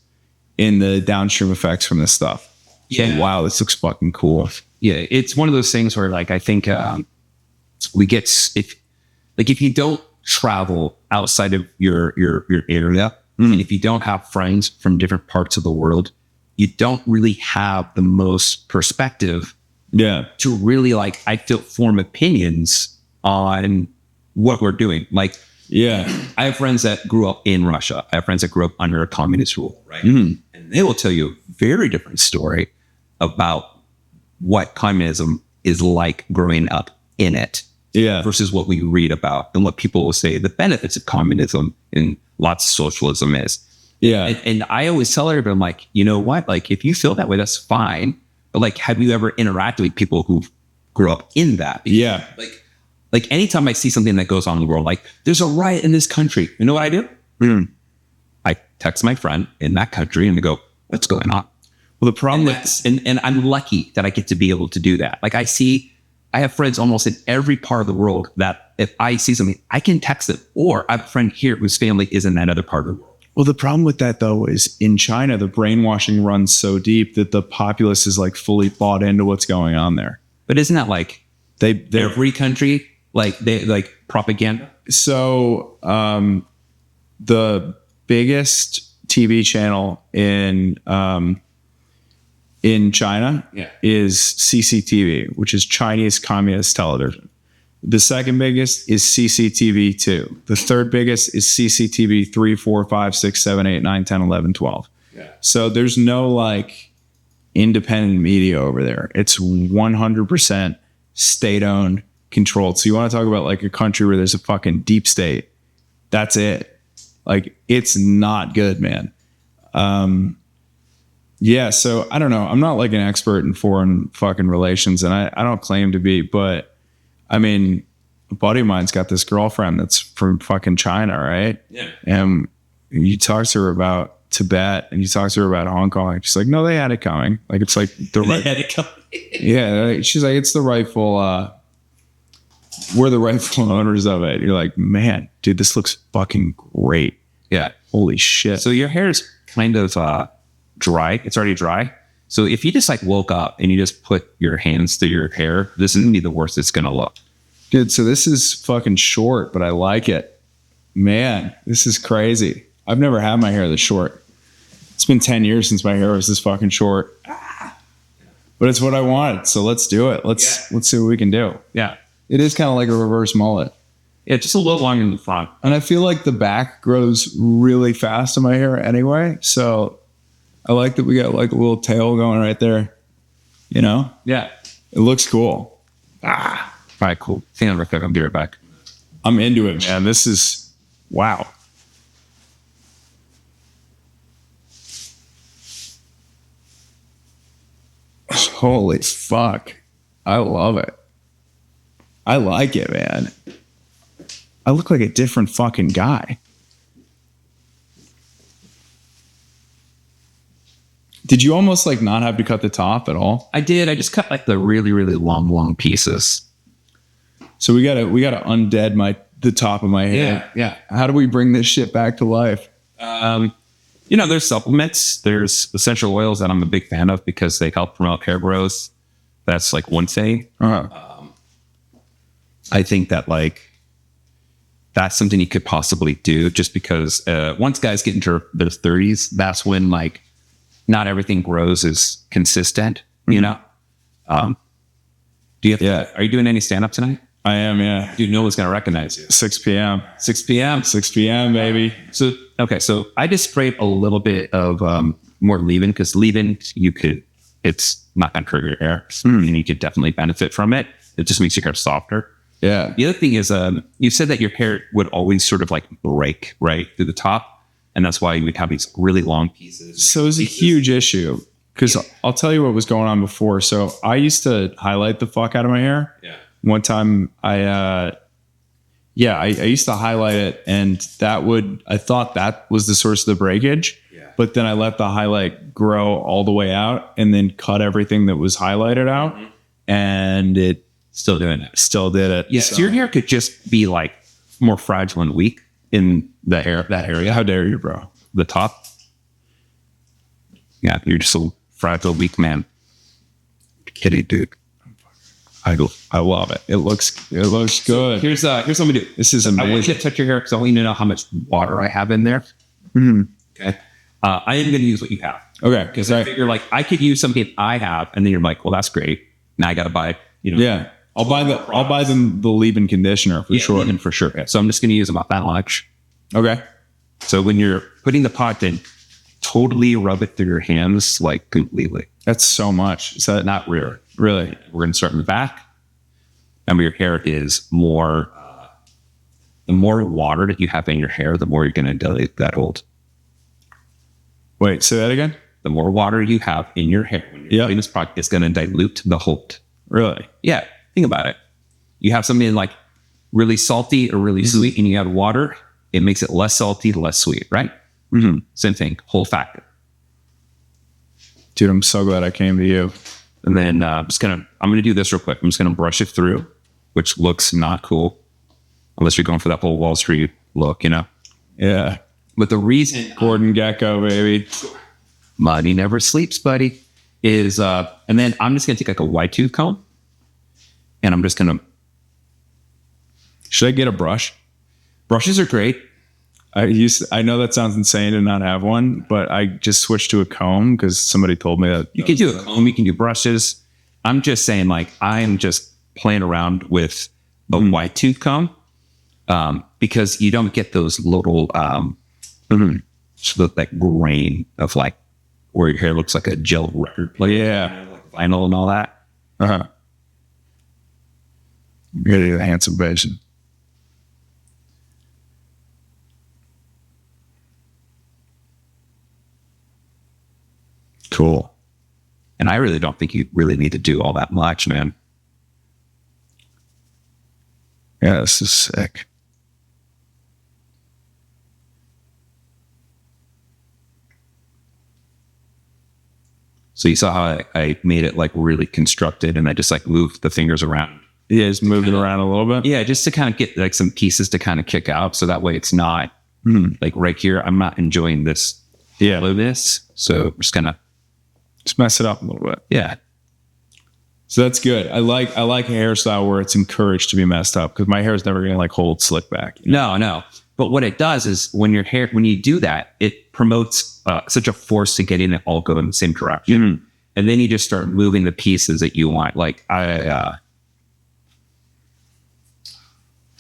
in the downstream effects from this stuff. Yeah. So, wow, this looks fucking cool. Yeah. It's one of those things where like, I think we get, if you don't travel outside of your area, and if you don't have friends from different parts of the world, you don't really have the most perspective to really like, I feel, form opinions on what we're doing. Like, I have friends that grew up in Russia. I have friends that grew up under a communist rule, right? And they will tell you a very different story about what communism is like growing up in it versus what we read about and what people will say the benefits of communism and lots of socialism is. And I always tell everybody, I'm like, you know what? Like, if you feel that way, that's fine. But like, have you ever interacted with people who grew up in that? Because, like anytime I see something that goes on in the world, like there's a riot in this country, you know what I do? I text my friend in that country and I go, what's going on? Well, the problem with, and I'm lucky that I get to be able to do that. Like I have friends almost in every part of the world that if I see something, I can text them, or I have a friend here whose family is in that other part of the world. Well, the problem with that though is in China, the brainwashing runs so deep that the populace is like fully bought into what's going on there. But isn't that like every country, like they like propaganda? So the biggest TV channel in China is CCTV, which is Chinese Communist Television. The second biggest is CCTV2. The third biggest is CCTV 3, 4, 5, 6, 7, 8, 9, 10, 11, 12. So there's no like independent media over there. It's 100% state-owned, controlled. So you want to talk about like a country where there's a fucking deep state. That's it. Like, it's not good, man. So I don't know. I'm not like an expert in foreign fucking relations, and I don't claim to be, but I mean, a buddy of mine's got this girlfriend that's from fucking China, right? And you talk to her about Tibet and you talk to her about Hong Kong, and she's like, no, they had it coming. Like, it's like the right. They had it coming. She's like, it's the rightful, we're the rightful owners of it. You're like, man, dude, this looks fucking great. Holy shit. So your hair is kind of dry. It's already dry. So if you just like woke up and you just put your hands through your hair, this isn't be the worst it's going to look. Dude, so this is fucking short, but I like it. Man, this is crazy. I've never had my hair this short. It's been 10 years since my hair was this fucking short. But it's what I wanted. So let's do it. Let's see what we can do. It is kind of like a reverse mullet. Just a little longer in the front. And I feel like the back grows really fast in my hair anyway. So I like that we got like a little tail going right there. You know? It looks cool. All right, cool. Hang on real quick. I'll be right back. I'm into it, man. This is, wow. Holy fuck. I love it. I like it, man. I look like a different fucking guy. Did you almost like not have to cut the top at all? I did. I just cut like the really, really long pieces. So we gotta undead the top of my hair. How do we bring this shit back to life? There's supplements. There's essential oils that I'm a big fan of because they help promote hair growth. That's like one thing. I think that like that's something you could possibly do just because once guys get into their 30s, that's when like not everything grows is consistent, you know? Do you have, are you doing any stand up tonight? I am, yeah. Dude, no one's going to recognize you. 6 p.m. 6 p.m. 6 p.m., baby. So I just sprayed a little bit of more leave-in because leave-in, it's not going to hurt your hair. And you could definitely benefit from it. It just makes your hair softer. Yeah. The other thing is, you said that your hair would always sort of like break right through the top. And that's why you would have these really long pieces. So it's a huge issue. Because I'll tell you what was going on before. So I used to highlight the fuck out of my hair. Yeah. One time I used to highlight it, and I thought that was the source of the breakage. Yeah. But then I let the highlight grow all the way out and then cut everything that was highlighted out. Mm-hmm. And it Still doing it. still did it. Yeah. So your hair could just be like more fragile and weak in that area. How dare you, bro? The top. Yeah. You're just a fragile, weak man. Kidding, dude. I love it. It looks good. Here's what I'm gonna do. This is I want amazing. you to touch your hair because I want you to know how much water I have in there. Mhm. Okay. I am going to use what you have Okay. because I figure like I could use something I have, and then you're like, well, that's great. Now I got to buy, Yeah. I'll buy them the leave-in conditioner for sure. and for sure. Yeah. So I'm just going to use about that much. Okay. So when you're putting the pot in, totally rub it through your hands like completely. That's so much. Is that Not rear. really? We're going to start in the back. And your hair is more, the more water that you have in your hair, the more you're going to dilate that hold. Wait, say that again? The more water you have in your hair when you're putting this product, it's going to dilute the hold. Really? Yeah, think about it. You have something like really salty or really sweet, and you add water, it makes it less salty, less sweet, right? Mm-hmm. Same thing, whole factor. Dude, I'm so glad I came to you. And then I'm going to do this real quick. I'm just going to brush it through, which looks not cool, unless you're going for that whole Wall Street look, you know? Yeah. But the reason Gordon Gecko, baby. money never sleeps, buddy, is, and then I'm just going to take like a wide tooth comb, and I'm just going to, Should I get a brush? brushes are great. I know that sounds insane to not have one, but I just switched to a comb because somebody told me that. You can do a comb, you can do brushes. I'm just saying, like, I'm just playing around with a wide tooth comb because you don't get those little, sort of like grain of like where your hair looks like a gel record player, Yeah. like vinyl and all that. Uh-huh. Really a handsome patient. Cool. And I really don't think you really need to do all that much, man. Yeah, this is sick. So you saw how I made it like really constructed, and I just like moved the fingers around. Yeah, just moving around a little bit. Yeah, just to kind of get like some pieces to kind of kick out. So that way it's not like right here. I'm not enjoying this yellowness. So I'm just kind of, Just mess it up a little bit. yeah. So that's good. I like a hairstyle where it's encouraged to be messed up because my hair is never going to like hold slick back. No. But what it does is when you do that, it promotes such a force to getting it all go in the same direction. And then you just start moving the pieces that you want. Like I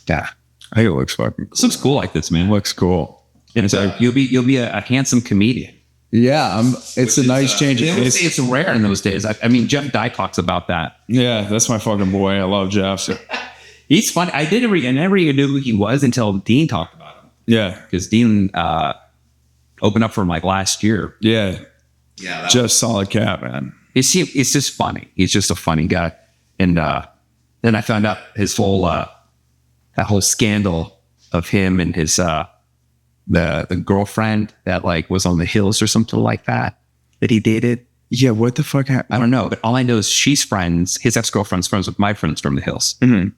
think it looks fucking cool. This looks cool like this, man. Looks cool. And so you'll be a handsome comedian. Yeah, it's a nice change. They would say it's rare in those days. I mean, Jeff Dye talks about that. Yeah, that's my fucking boy. I love Jeff. So. He's funny. I never even knew who he was until Dean talked about him. Yeah, Because Dean opened up for him like last year. yeah. Yeah. Just solid cat, man. It's just funny. He's just a funny guy. And then I found out his whole that whole scandal of him and his the girlfriend that like was on the hills or something like that he dated. Yeah, what the fuck happened? I don't know, but all I know is his ex-girlfriend's friends with my friends from the hills. Mm-hmm.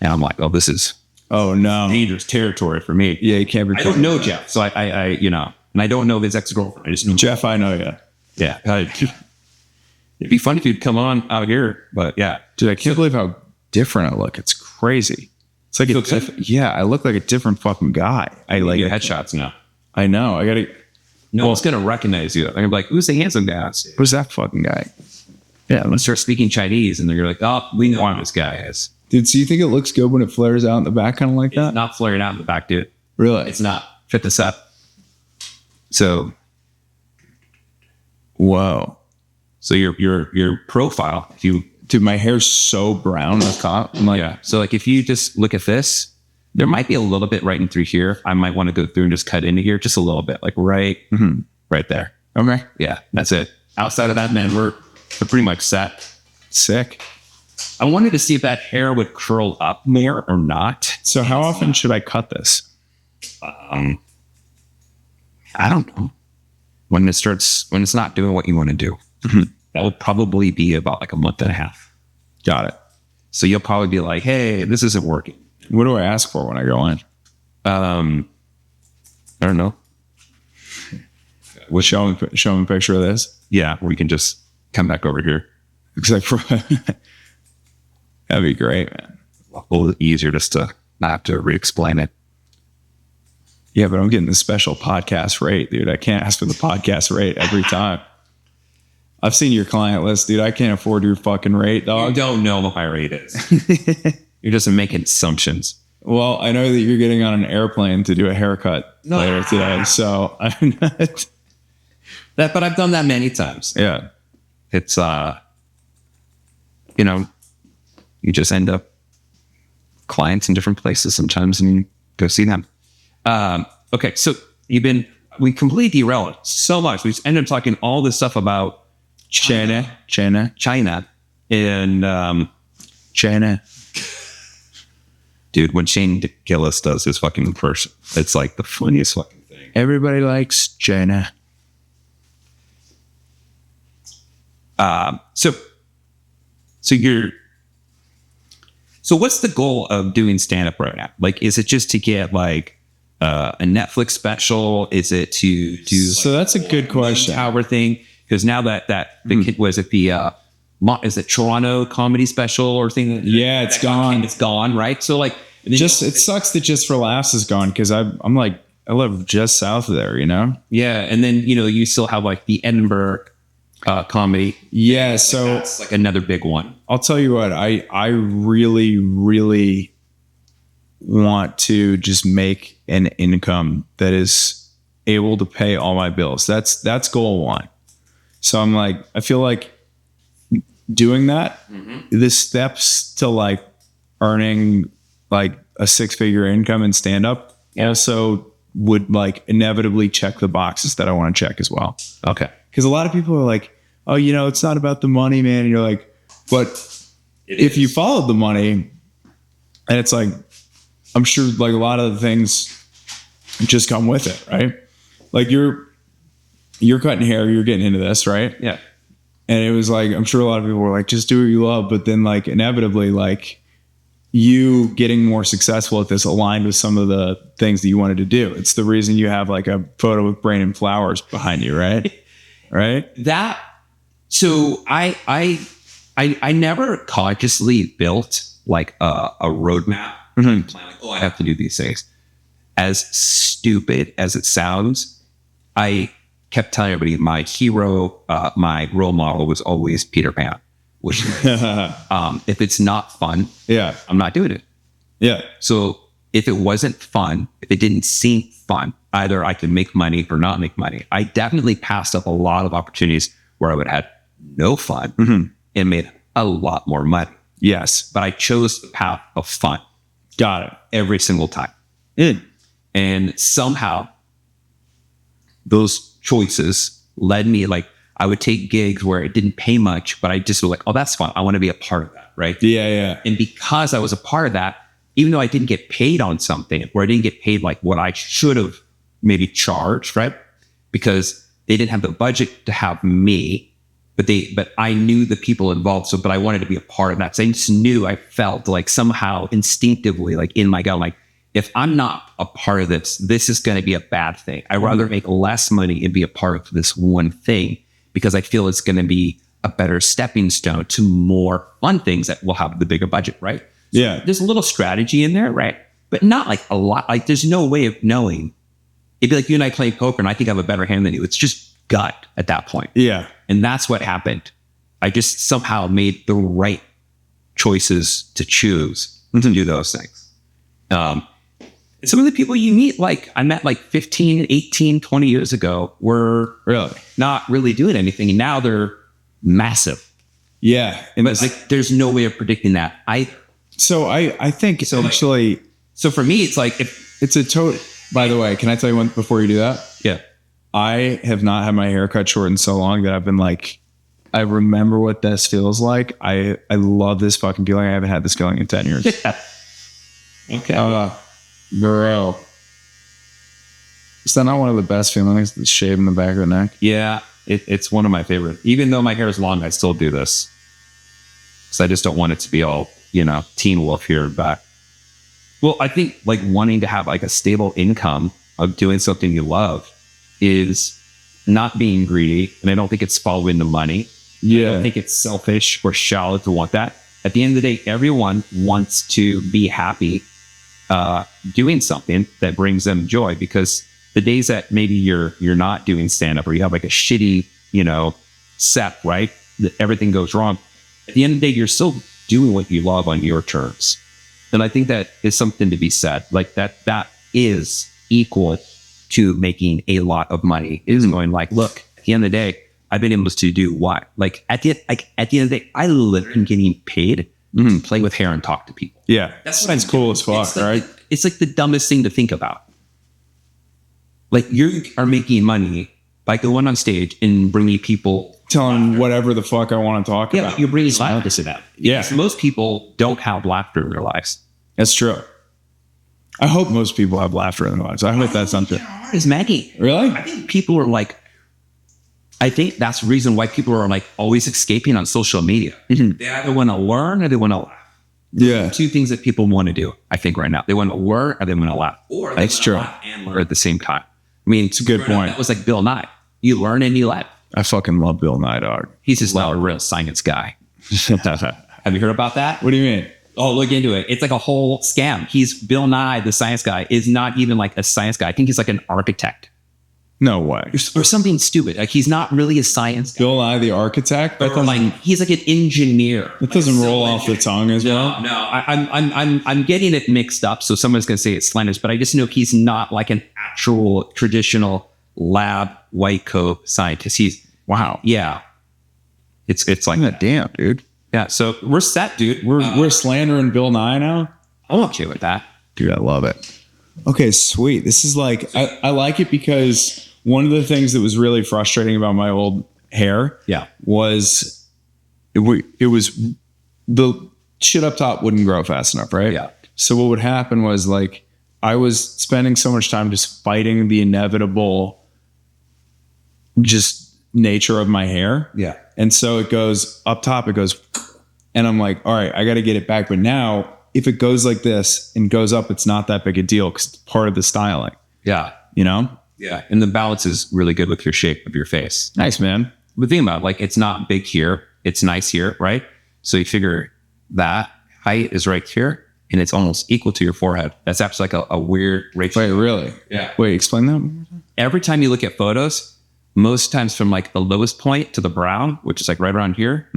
And I'm like, oh, this is Oh no. dangerous territory for me. Yeah, you can't be. I don't know Jeff, so I and I don't know his ex-girlfriend. I just know Jeff, I know you. Yeah. It'd be funny if you'd come on out here, but yeah. Dude, I can't believe how different I look. It's crazy. It's like I look like a different fucking guy. I like Your headshots now. I know. I gotta. No one's gonna recognize you. They're gonna be like, "Who's the handsome guy?" Who's that fucking guy? Yeah, let's start speaking Chinese, and they're like, "Oh, we know who this guy is." Dude, so you think it looks good when it flares out in the back, kind of like that? It's not flaring out in the back, dude. Really? It's not. Fit this up. So Whoa. So your profile, if you Dude, my hair's so brown on top. I'm like, yeah. So like if you just look at this, there might be a little bit right in through here. I might want to go through and just cut into here just a little bit, like right there. okay. Yeah, that's it. outside of that, man, we're pretty much set. Sick. I wanted to see if that hair would curl up more or not. So how often should I cut this? I don't know. When it's not doing what you want to do. That would probably be about like a month and a half. Got it. So you'll probably be like, hey, this isn't working. What do I ask for when I go in? I don't know. We'll show him a picture of this. Yeah, we can just come back over here. Except for that'd be great, man. A little easier just to not have to re-explain it. Yeah, but I'm getting the special podcast rate, dude. I can't ask for the podcast rate every time. I've seen your client list, dude. I can't afford your fucking rate, dog. You don't know what my rate is. You're just making assumptions. Well, I know that you're getting on an airplane to do a haircut later today, so I'm not. But I've done that many times. Yeah. It's, you just end up clients in different places sometimes and you go see them. Okay. So we completely derailed so much. We just ended up talking all this stuff about China. And, China. Dude, when Shane Gillis does his fucking impression, it's like the funniest fucking thing. Everybody likes China. So what's the goal of doing stand-up right now? Like, is it just to get like a Netflix special? Is it to do? So that's a good question. Tower thing, because now that the kid was at the is it Toronto comedy special or thing? Yeah, it's gone. It's gone, right? So like, It sucks that Just for Laughs is gone because I'm like I live just south of there, you know. Yeah, and then you still have like the Edinburgh comedy. Yeah, so that's like another big one. I'll tell you what, I really, really want to just make an income that is able to pay all my bills. That's goal one. So I'm like, I feel like doing that, the steps to like earning like a 6-figure income and stand up also would like inevitably check the boxes that I want to check as well. Okay. Because a lot of people are like, oh, it's not about the money, man. And you're like, but if you followed the money, and it's like, I'm sure like a lot of the things just come with it, right? Like you're cutting hair, you're getting into this, right? Yeah. And it was like, I'm sure a lot of people were like, just do what you love. But then like inevitably, like you getting more successful at this aligned with some of the things that you wanted to do. It's the reason you have like a photo with Brandon Flowers behind you, right? Right. So I never consciously built like a roadmap. Plan like, I have to do these things. As stupid as it sounds, I kept telling everybody my hero, my role model was always Peter Pan, which if it's not fun, I'm not doing it. Yeah. So if it wasn't fun, if it didn't seem fun, either I could make money or not make money. I definitely passed up a lot of opportunities where I would have had no fun and made a lot more money. Yes. But I chose the path of fun. Got it. Every single time. And somehow those choices led me, like I would take gigs where it didn't pay much, but I just was like, oh, that's fun. I want to be a part of that. Right. Yeah. And because I was a part of that, even though I didn't get paid on something, or I didn't get paid like what I should have maybe charged, right? Because they didn't have the budget to have me, but I knew the people involved. So, but I wanted to be a part of that. So I just knew, I felt like somehow instinctively, like in my gut, like if I'm not a part of this, this is going to be a bad thing. I'd rather make less money and be a part of this one thing because I feel it's going to be a better stepping stone to more fun things that will have the bigger budget, right? So yeah. There's a little strategy in there, right? But not like a lot. Like there's no way of knowing. It'd be like you and I playing poker and I think I have a better hand than you. It's just gut at that point. Yeah. And that's what happened. I just somehow made the right choices to choose to do those things. And some of the people you meet, like I met like 15, 18, 20 years ago were really not really doing anything. And now they're massive. Yeah. And but like, there's no way of predicting that. So I think so actually. So for me, it's like, it's a total, by the way, can I tell you one before you do that? Yeah. I have not had my hair cut short in so long that I've been like, I remember what this feels like. I love this fucking feeling. I haven't had this feeling in 10 years. Okay. Bro. Is that not one of the best feelings? The shave in the back of the neck? Yeah, it's one of my favorite. Even though my hair is long, I still do this. Because I just don't want it to be all, teen wolf here back. Well, I think like wanting to have like a stable income of doing something you love is not being greedy. And I don't think it's following the money. Yeah. I don't think it's selfish or shallow to want that. At the end of the day, everyone wants to be happy doing something that brings them joy, because the days that maybe you're not doing stand-up or you have like a shitty, set, right? That everything goes wrong. At the end of the day, you're still doing what you love on your terms. And I think that is something to be said. Like that is equal to making a lot of money. It isn't going like, look, at the end of the day, I've been able to do what? Like at the end of the day, I literally am getting paid to play with hair and talk to people. Yeah. That's what I'm cool as fuck, it's like, right? It's like the dumbest thing to think about. Like you are making money by going on stage and bringing people. Telling whatever the fuck I want to talk about. You're bringing laughter to that. Yeah. Because most people don't have laughter in their lives. That's true. I hope most people have laughter in their lives. I hope that's untrue. Is Maggie. Really? I think people are like, I think that's the reason why people are like always escaping on social media. Mm-hmm. They either want to learn or they want to laugh. Yeah. Two things that people want to do, I think, right now. They want to learn or they want to laugh. Or they That's want to true. laugh and learn at the same time. I mean, It's a good point. That was like Bill Nye. You learn and you laugh. I fucking love Bill Nye, dog. He's just not a real science guy. Have you heard about that? What do you mean? Oh, look into it. It's like a whole scam. He's Bill Nye, the science guy, is not even like a science guy. I think he's like an architect No way. or something stupid. Like he's not really a science guy. Bill Nye, the architect? That Or doesn't, like he's like an engineer. that doesn't roll off the tongue as well. No, I'm getting it mixed up. So someone's gonna say it's slanderous, but I just know he's not like an actual traditional lab white coat scientist. He's Wow. yeah. It's like God damn, dude. yeah. So we're set, dude. We're slandering Bill Nye now? I'm okay with that. Dude, I love it. Okay, sweet. This is like, I like it because one of the things that was really frustrating about my old hair Yeah. was it was the shit up top wouldn't grow fast enough, right? Yeah. So what would happen was like I was spending so much time just fighting the inevitable just nature of my hair. Yeah. And so it goes up top, it goes, and I'm like, all right, I got to get it back. But now if it goes like this and goes up, it's not that big a deal because it's part of the styling, Yeah. you know? Yeah. And the balance is really good with your shape of your face. Nice, man. But think about it, like it's not big here. It's nice here, right? So you figure that height is right here and it's almost equal to your forehead. That's actually like a weird ratio. Wait, really? Yeah. Wait, explain that. Every time you look at photos, most times from like the lowest point to the brow, which is like right around here,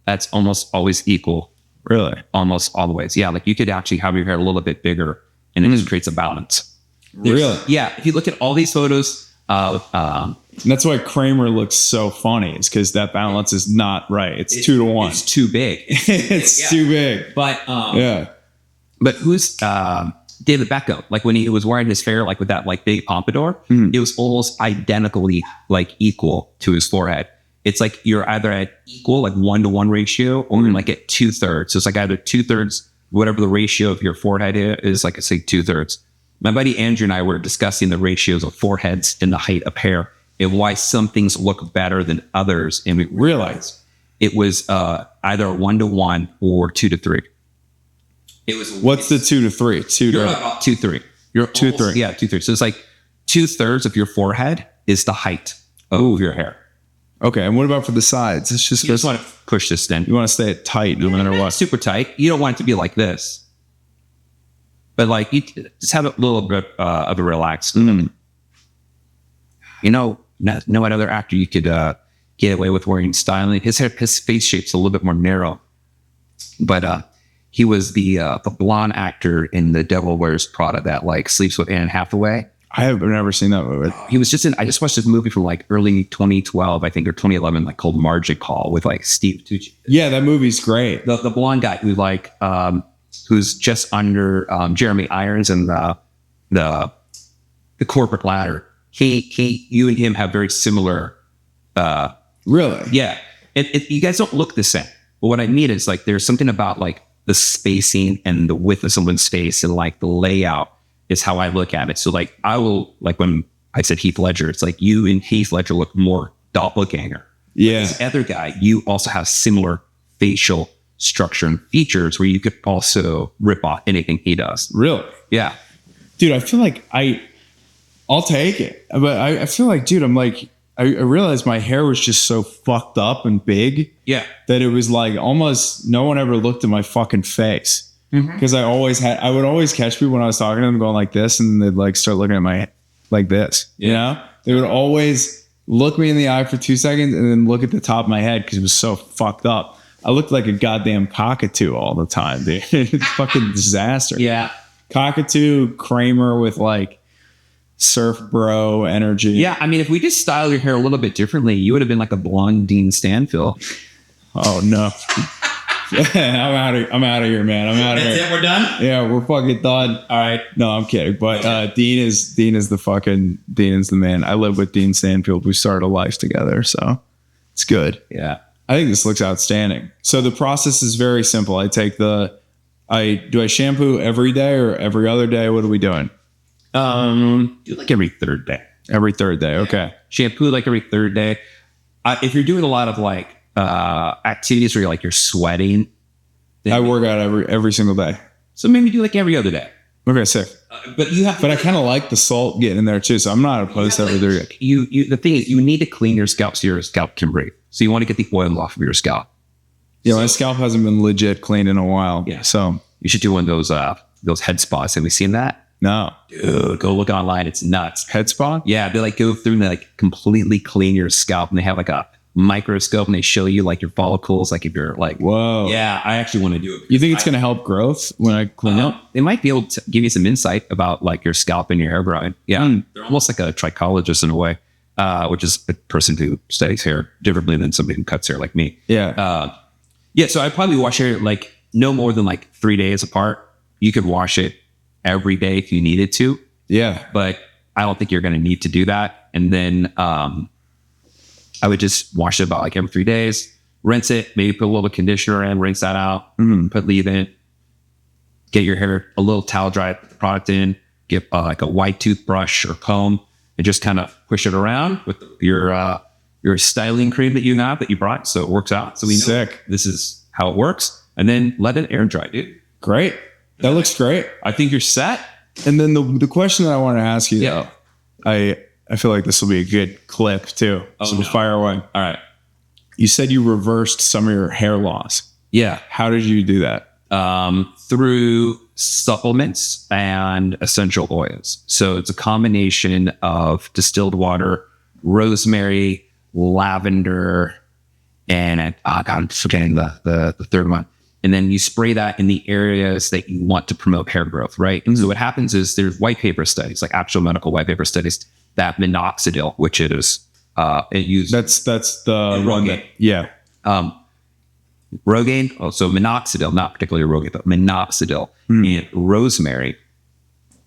that's almost always equal. Really? Almost all the ways. Yeah. Like you could actually have your hair a little bit bigger and it just creates a balance. Really? Yeah. If you look at all these photos of, And that's why Kramer looks so funny. Is because that balance is not right. It's 2-to-1. It's too big. It's too big. But Yeah. but who's David Beckham? Like when he was wearing his hair like with that like big pompadour, it was almost identically like equal to his forehead. It's like you're either at equal like 1-to-1 ratio or you're like at 2/3. So it's like either 2/3, whatever the ratio of your forehead is, like I say 2/3. My buddy Andrew and I were discussing the ratios of foreheads and the height of hair and why some things look better than others. And we realized it was either 1-to-1 or 2-to-3. It was What's the 2-to-3? you're about 2-3. You're 2-3. Yeah, 2-3. So it's like 2/3 of your forehead is the height of your hair. Okay, and what about for the sides? It's just You just want to push this in. you want to stay it tight no matter what. Super tight. You don't want it to be like this. But like you just have a little bit of a relaxed. You know, no other actor you could get away with wearing styling. His face shape's a little bit more narrow. But he was the blonde actor in The Devil Wears Prada that like sleeps with Anne Hathaway. I have never seen that movie. He was just I just watched this movie from like early 2012, I think, or 2011, like called Margin Call with like Steve Tucci. Yeah, that movie's great. The blonde guy who like who's just under Jeremy Irons and the corporate ladder. you and him have very similar. Really? Yeah, you guys don't look the same. But what I mean is like there's something about like the spacing and the width of someone's face and like the layout is how I look at it. So like I will like when I said Heath Ledger, it's like you and Heath Ledger look more doppelganger. Yeah. This other guy, you also have similar facial structure and features where you could also rip off anything he does. Really? Yeah. Dude, I feel like I'll take it. But I feel like, dude, I'm like, I realized my hair was just so fucked up and big. Yeah. That it was like almost no one ever looked at my fucking face. Because I would always catch people when I was talking to them going like this, and they'd like start looking at my like this. You know? They would always look me in the eye for 2 seconds and then look at the top of my head because it was so fucked up. I looked like a goddamn cockatoo all the time, dude. It's fucking disaster. Yeah. Cockatoo, Kramer with like surf bro energy. Yeah. I mean, if we just styled your hair a little bit differently, you would have been like a blonde Dean Stanfield. Oh no. I'm out of here, man. I'm out of here. That's it, we're done? Yeah, we're fucking done. All right. No, I'm kidding. But Dean is the man. I live with Dean Stanfield. We started a life together, so it's good. Yeah. I think this looks outstanding. So the process is very simple. Do I shampoo every day or every other day? What are we doing? Do like every third day. Every third day. Okay. Shampoo like every third day. If you're doing a lot of like activities where you're sweating, then I work out every single day. So maybe do like every other day. Okay, sick. But I kind of like the salt getting in there too, so I'm not opposed to every third day. The thing is, you need to clean your scalp so your scalp can breathe. So you want to get the oil off of your scalp. Yeah, my scalp hasn't been legit cleaned in a while. Yeah. So you should do one of those head spas. Have we seen that? No. Dude, go look online. It's nuts. Head spa? Yeah, they like go through and they like completely clean your scalp, and they have like a microscope and they show you like your follicles, like if you're like, whoa. Yeah, I actually want to do it. You think it's going to help growth when I clean up? They might be able to give you some insight about like your scalp and your hair growing. Yeah, they're almost like a trichologist in a way, which is a person who studies hair differently than somebody who cuts hair like me. Yeah. Yeah, so I'd probably wash hair like no more than like 3 days apart. You could wash it every day if you needed to. Yeah. But I don't think you're going to need to do that. And then I would just wash it about like every 3 days, rinse it, maybe put a little conditioner in, rinse that out, put leave in it, get your hair a little towel dry, put the product in, get like a white toothbrush or comb, and just kind of push it around with your styling cream that you brought. So it works out. So we know Sick. This is how it works. And then let it air dry, dude. Great. That looks great. I think you're set. And then the question that I want to ask you, though, I feel like this will be a good clip too. So we'll fire away. All right. You said you reversed some of your hair loss. Yeah. How did you do that? Through supplements and essential oils. So it's a combination of distilled water, rosemary, lavender, and I'm forgetting the third one. And then you spray that in the areas that you want to promote hair growth, right? And so what happens is there's white paper studies, like actual medical white paper studies, that minoxidil, which it is, it uses. That's the one that, yeah. Rogaine, so minoxidil, not particularly Rogaine, but minoxidil and rosemary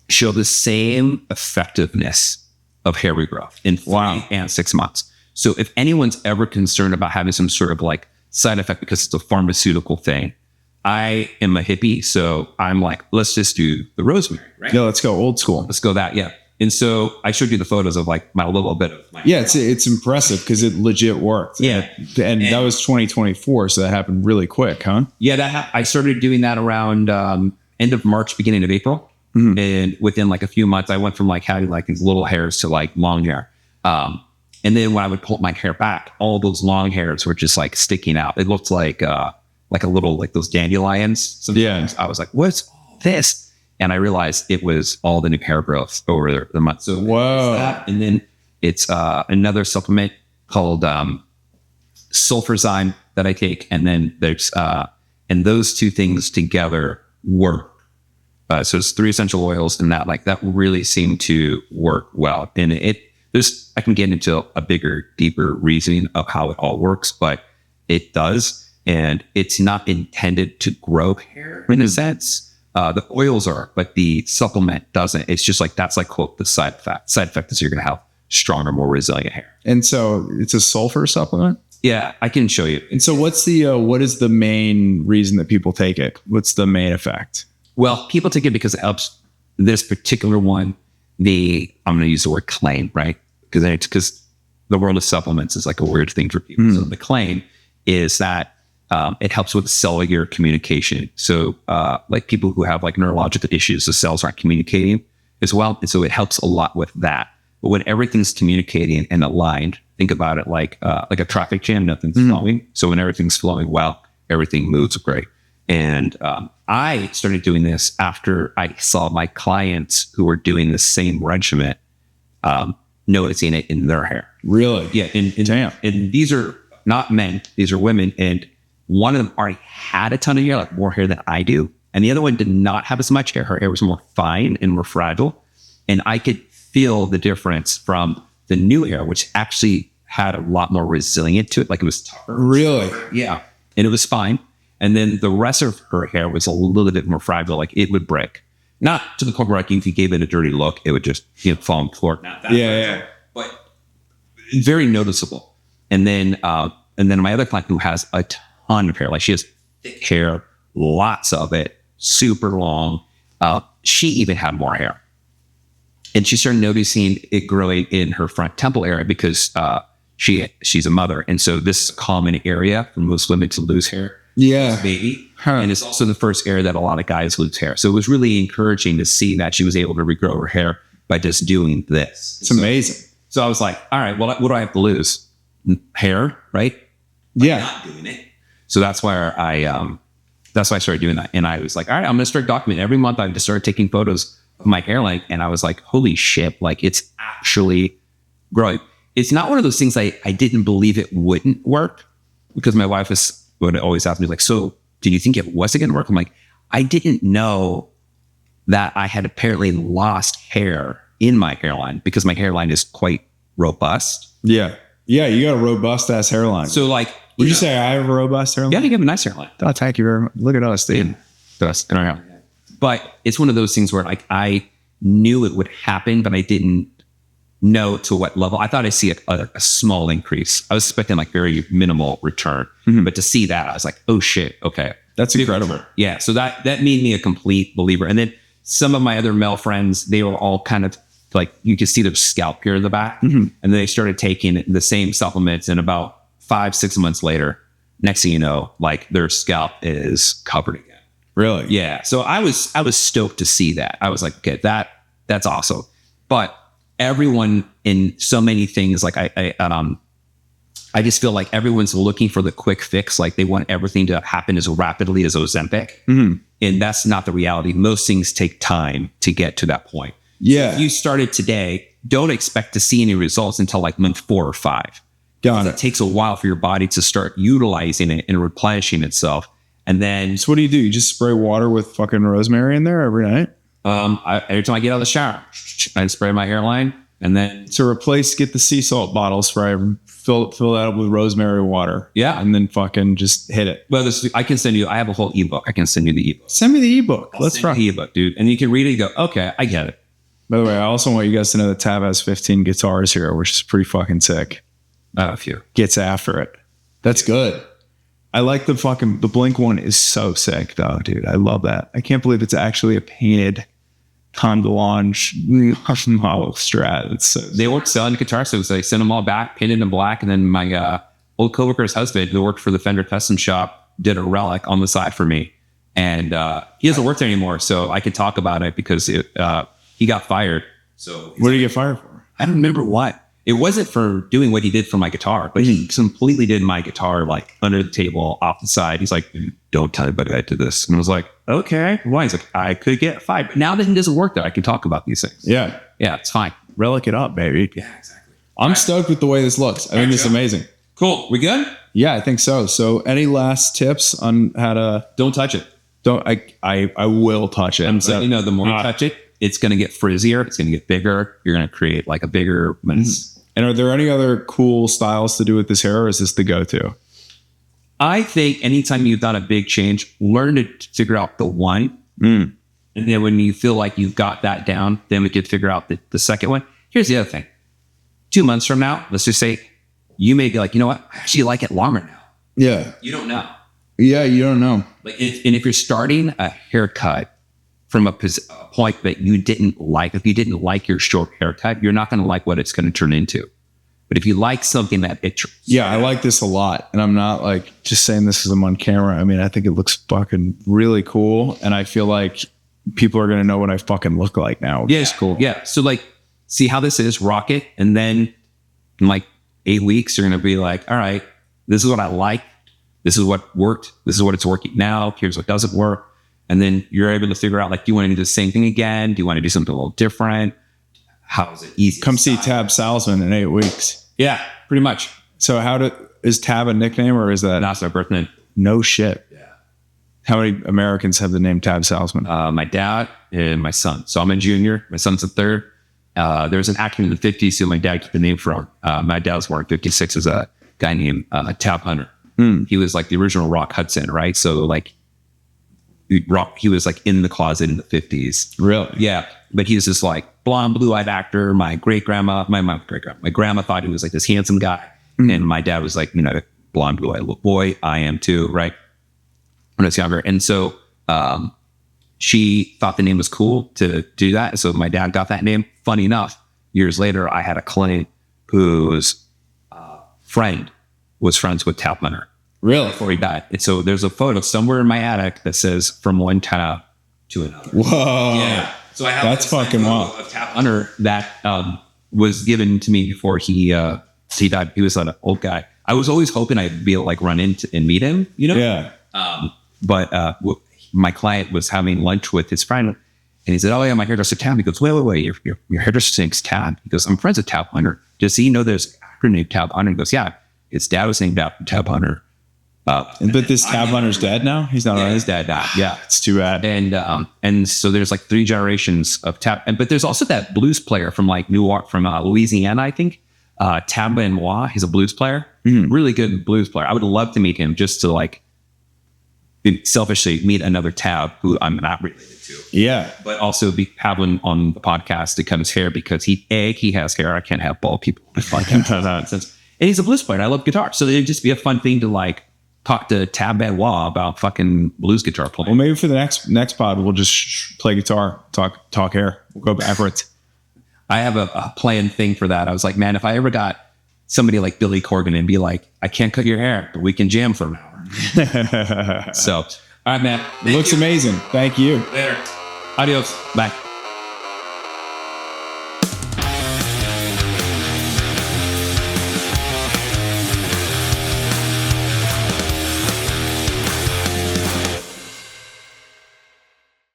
show the same effectiveness of hair regrowth in 3 and 6 months. So if anyone's ever concerned about having some sort of like side effect because it's a pharmaceutical thing, I am a hippie, so I'm like, let's just do the rosemary, right? Yeah, let's go old school. Let's go that, yeah. And so I showed you the photos of like my little bit of my it's impressive because it legit worked. Yeah. And that was 2024, so that happened really quick, huh? Yeah, I started doing that around end of March, beginning of April. And within like a few months, I went from like having like these little hairs to like long hair. And then when I would pull my hair back, all those long hairs were just like sticking out. It looked like a little, like those dandelions. Sometimes I was like, what's all this? And I realized it was all the new hair growth over the month. So whoa. And then it's another supplement called sulfurzyme that I take. And then there's, and those two things together work. So it's 3 essential oils and that really seemed to work well. And I can get into a bigger, deeper reasoning of how it all works, but it does. And it's not intended to grow hair in a sense. The oils are, but the supplement doesn't. It's just like, that's like, quote, the side effect. Side effect is you're going to have stronger, more resilient hair. And so it's a sulfur supplement. Yeah, I can show you. And so what is the main reason that people take it? What's the main effect? Well, people take it because it helps this particular one. I'm going to use the word claim, right? Because the world of supplements is like a weird thing for people. So the claim is that it helps with cellular communication. So like people who have like neurological issues, the cells aren't communicating as well. And so it helps a lot with that. But when everything's communicating and aligned, think about it like a traffic jam, nothing's flowing. So when everything's flowing well, everything moves great. And I started doing this after I saw my clients who were doing the same regimen, noticing it in their hair. Really? Yeah. Damn. And these are not men, these are women. And one of them already had a ton of hair, like more hair than I do. And the other one did not have as much hair. Her hair was more fine and more fragile. And I could feel the difference from the new hair, which actually had a lot more resilient to it. Like it was tougher. Really? Yeah. And it was fine. And then the rest of her hair was a little bit more fragile. Like it would break. Not to the point where like if you gave it a dirty look, it would just fall on the floor. Not that fragile, but very noticeable. And then my other client who has a ton of hair, like she has thick hair, lots of it, super long. She even had more hair. And she started noticing it growing in her front temple area because she's a mother. And so this is a common area for most women to lose hair. Yeah. Baby. And it's also the first area that a lot of guys lose hair. So it was really encouraging to see that she was able to regrow her hair by just doing this. It's amazing. So I was like, all right, well, what do I have to lose? Hair, right? Yeah. Not doing it. So that's why I started doing that. And I was like, all right, I'm going to start documenting. Every month I just started taking photos of my hairline. And I was like, holy shit, like it's actually growing. It's not one of those things I didn't believe it wouldn't work, because my wife would always ask me like, so did you think it wasn't going to work? I'm like, I didn't know that I had apparently lost hair in my hairline because my hairline is quite robust. Yeah. Yeah. You got a robust ass hairline. So like, would you say I have a robust hairline? yeah, you have a nice hairline. Oh, thank you very much. Look at us, dude. But it's one of those things where like I knew it would happen, but I didn't know to what level. I thought I'd see a small increase. I was expecting like very minimal return, but to see that, I was like, oh shit, okay. That's incredible. Yeah. So that made me a complete believer. And then some of my other male friends, they were all kind of like, you could see their scalp here in the back. And then they started taking the same supplements, and about 5-6 months later, next thing you know, like their scalp is covered again. Really? Yeah. So I was stoked to see that. I was like, okay, that's awesome. But everyone in so many things, like I just feel like everyone's looking for the quick fix. Like they want everything to happen as rapidly as Ozempic. And that's not the reality. Most things take time to get to that point. Yeah. So if you started today, don't expect to see any results until like month 4 or 5. Got It it. takes a while for your body to start utilizing it and replenishing itself. And then So what do? You just spray water with fucking rosemary in there every night? every time I get out of the shower, I spray my hairline, and then To get the sea salt bottle spray, fill that up with rosemary water. Yeah. And then fucking just hit it. well, I can send you. I have a whole ebook. I can send you the ebook. Send me the ebook. Let's Send you try. the ebook, dude, and you can read it and go, okay, I get it. By the way, I also want you guys to know that Tav has 15 guitars here, which is pretty fucking sick. I have a few. Gets after it. That's good. I like the Blink one is so sick though, dude. I love that. I can't believe it's actually a painted Condelange model Strat. It's so They weren't selling guitars, so they sent them all back, painted them black, and then my old coworker's husband, who worked for the Fender Custom Shop, did a relic on the side for me, and he doesn't work there anymore, so I could talk about it because he got fired. So What did you get fired for? I don't remember what. It wasn't for doing what he did for my guitar, but he completely did my guitar like under the table, off the side. He's like, don't tell anybody I did this. And I was like, okay. Why? He's like, I could get fired. But now that he doesn't work there, I can talk about these things. Yeah. Yeah, it's fine. Relic it up, baby. Yeah, exactly. I'm stoked with the way this looks. I think it's amazing. Cool. We good? Yeah, I think so. So any last tips on how to Don't touch it. I will touch it. I'm saying, the more you touch it, it's going to get frizzier. It's going to get bigger. You're going to create like a bigger mess. And are there any other cool styles to do with this hair, or is this the go-to? I think anytime you've done a big change, learn to figure out the one. And then when you feel like you've got that down, then we could figure out the second one. Here's the other thing. 2 months from now, let's just say you may be like, you know what? I actually like it longer now. Yeah. You don't know. Yeah, you don't know. Like, if you're starting a haircut from a point that you didn't like, if you didn't like your short haircut, you're not going to like what it's going to turn into. But if you like something that yeah, I like this a lot. And I'm not like just saying this because I'm on camera. I mean, I think it looks fucking really cool. And I feel like people are going to know what I fucking look like now. Yeah, it's cool. Yeah. So like, see how this is, rock it. And then in like 8 weeks, you're going to be like, all right, this is what I like. This is what worked. This is what it's working now. Here's what doesn't work. And then you're able to figure out, like, do you want to do the same thing again? Do you want to do something a little different? How is it easy? Come see Tab Salsman in 8 weeks. Yeah, pretty much. So is Tab a nickname or is that? That's my birth name. No shit. Yeah. How many Americans have the name Tab Salsman? My dad and my son. So I'm a junior. My son's a third. There's an actor in the 50s who my dad took the name from. My dad was born in 56 as a guy named Tab Hunter. He was like the original Rock Hudson, right? So like he was like in the closet in the 50s. Really? Yeah. But he was this like blonde, blue-eyed actor. My grandma thought he was like this handsome guy. And my dad was like, you know, blonde, blue-eyed little boy. I am too, right? When I was younger. And so she thought the name was cool to do that. So my dad got that name. Funny enough, years later, I had a client whose friend was friends with Tab Hunter. Really? Before he died. And so there's a photo somewhere in my attic that says from one tab to another. Whoa. Yeah. So I have that's fucking wild. Of Tab Hunter that was given to me before he died. He was an old guy. I was always hoping I'd be able to like run into and meet him, you know? Yeah. But my client was having lunch with his friend and he said, oh yeah, my hairdresser Tab. He goes, wait, your hairdresser name's Tab. He goes, I'm friends with Tab Hunter. Does he know there's an actor named Tab Hunter? He goes, yeah, his dad was named after Tab Hunter. But this Tab Hunter's dead now? He's not around? His dad died. Yeah. It's too bad. And so there's like 3 generations of Tab. But there's also that blues player from like from Louisiana, I think. Tab Benoit. He's a blues player. Really good blues player. I would love to meet him just to like selfishly meet another Tab who I'm not related to. Yeah. But also have him on the podcast to cut his hair because he has hair. I can't have bald people. And he's a blues player. I love guitar. So it'd just be a fun thing to like talk to Tab Benoit about fucking blues guitar playing. Well, maybe for the next pod, we'll just play guitar, talk hair. We'll go backwards. I have a planned thing for that. I was like, man, if I ever got somebody like Billy Corgan and be like, I can't cut your hair, but we can jam for an hour. So, all right, man. It looks amazing. Thank you. Later. Adios. Bye.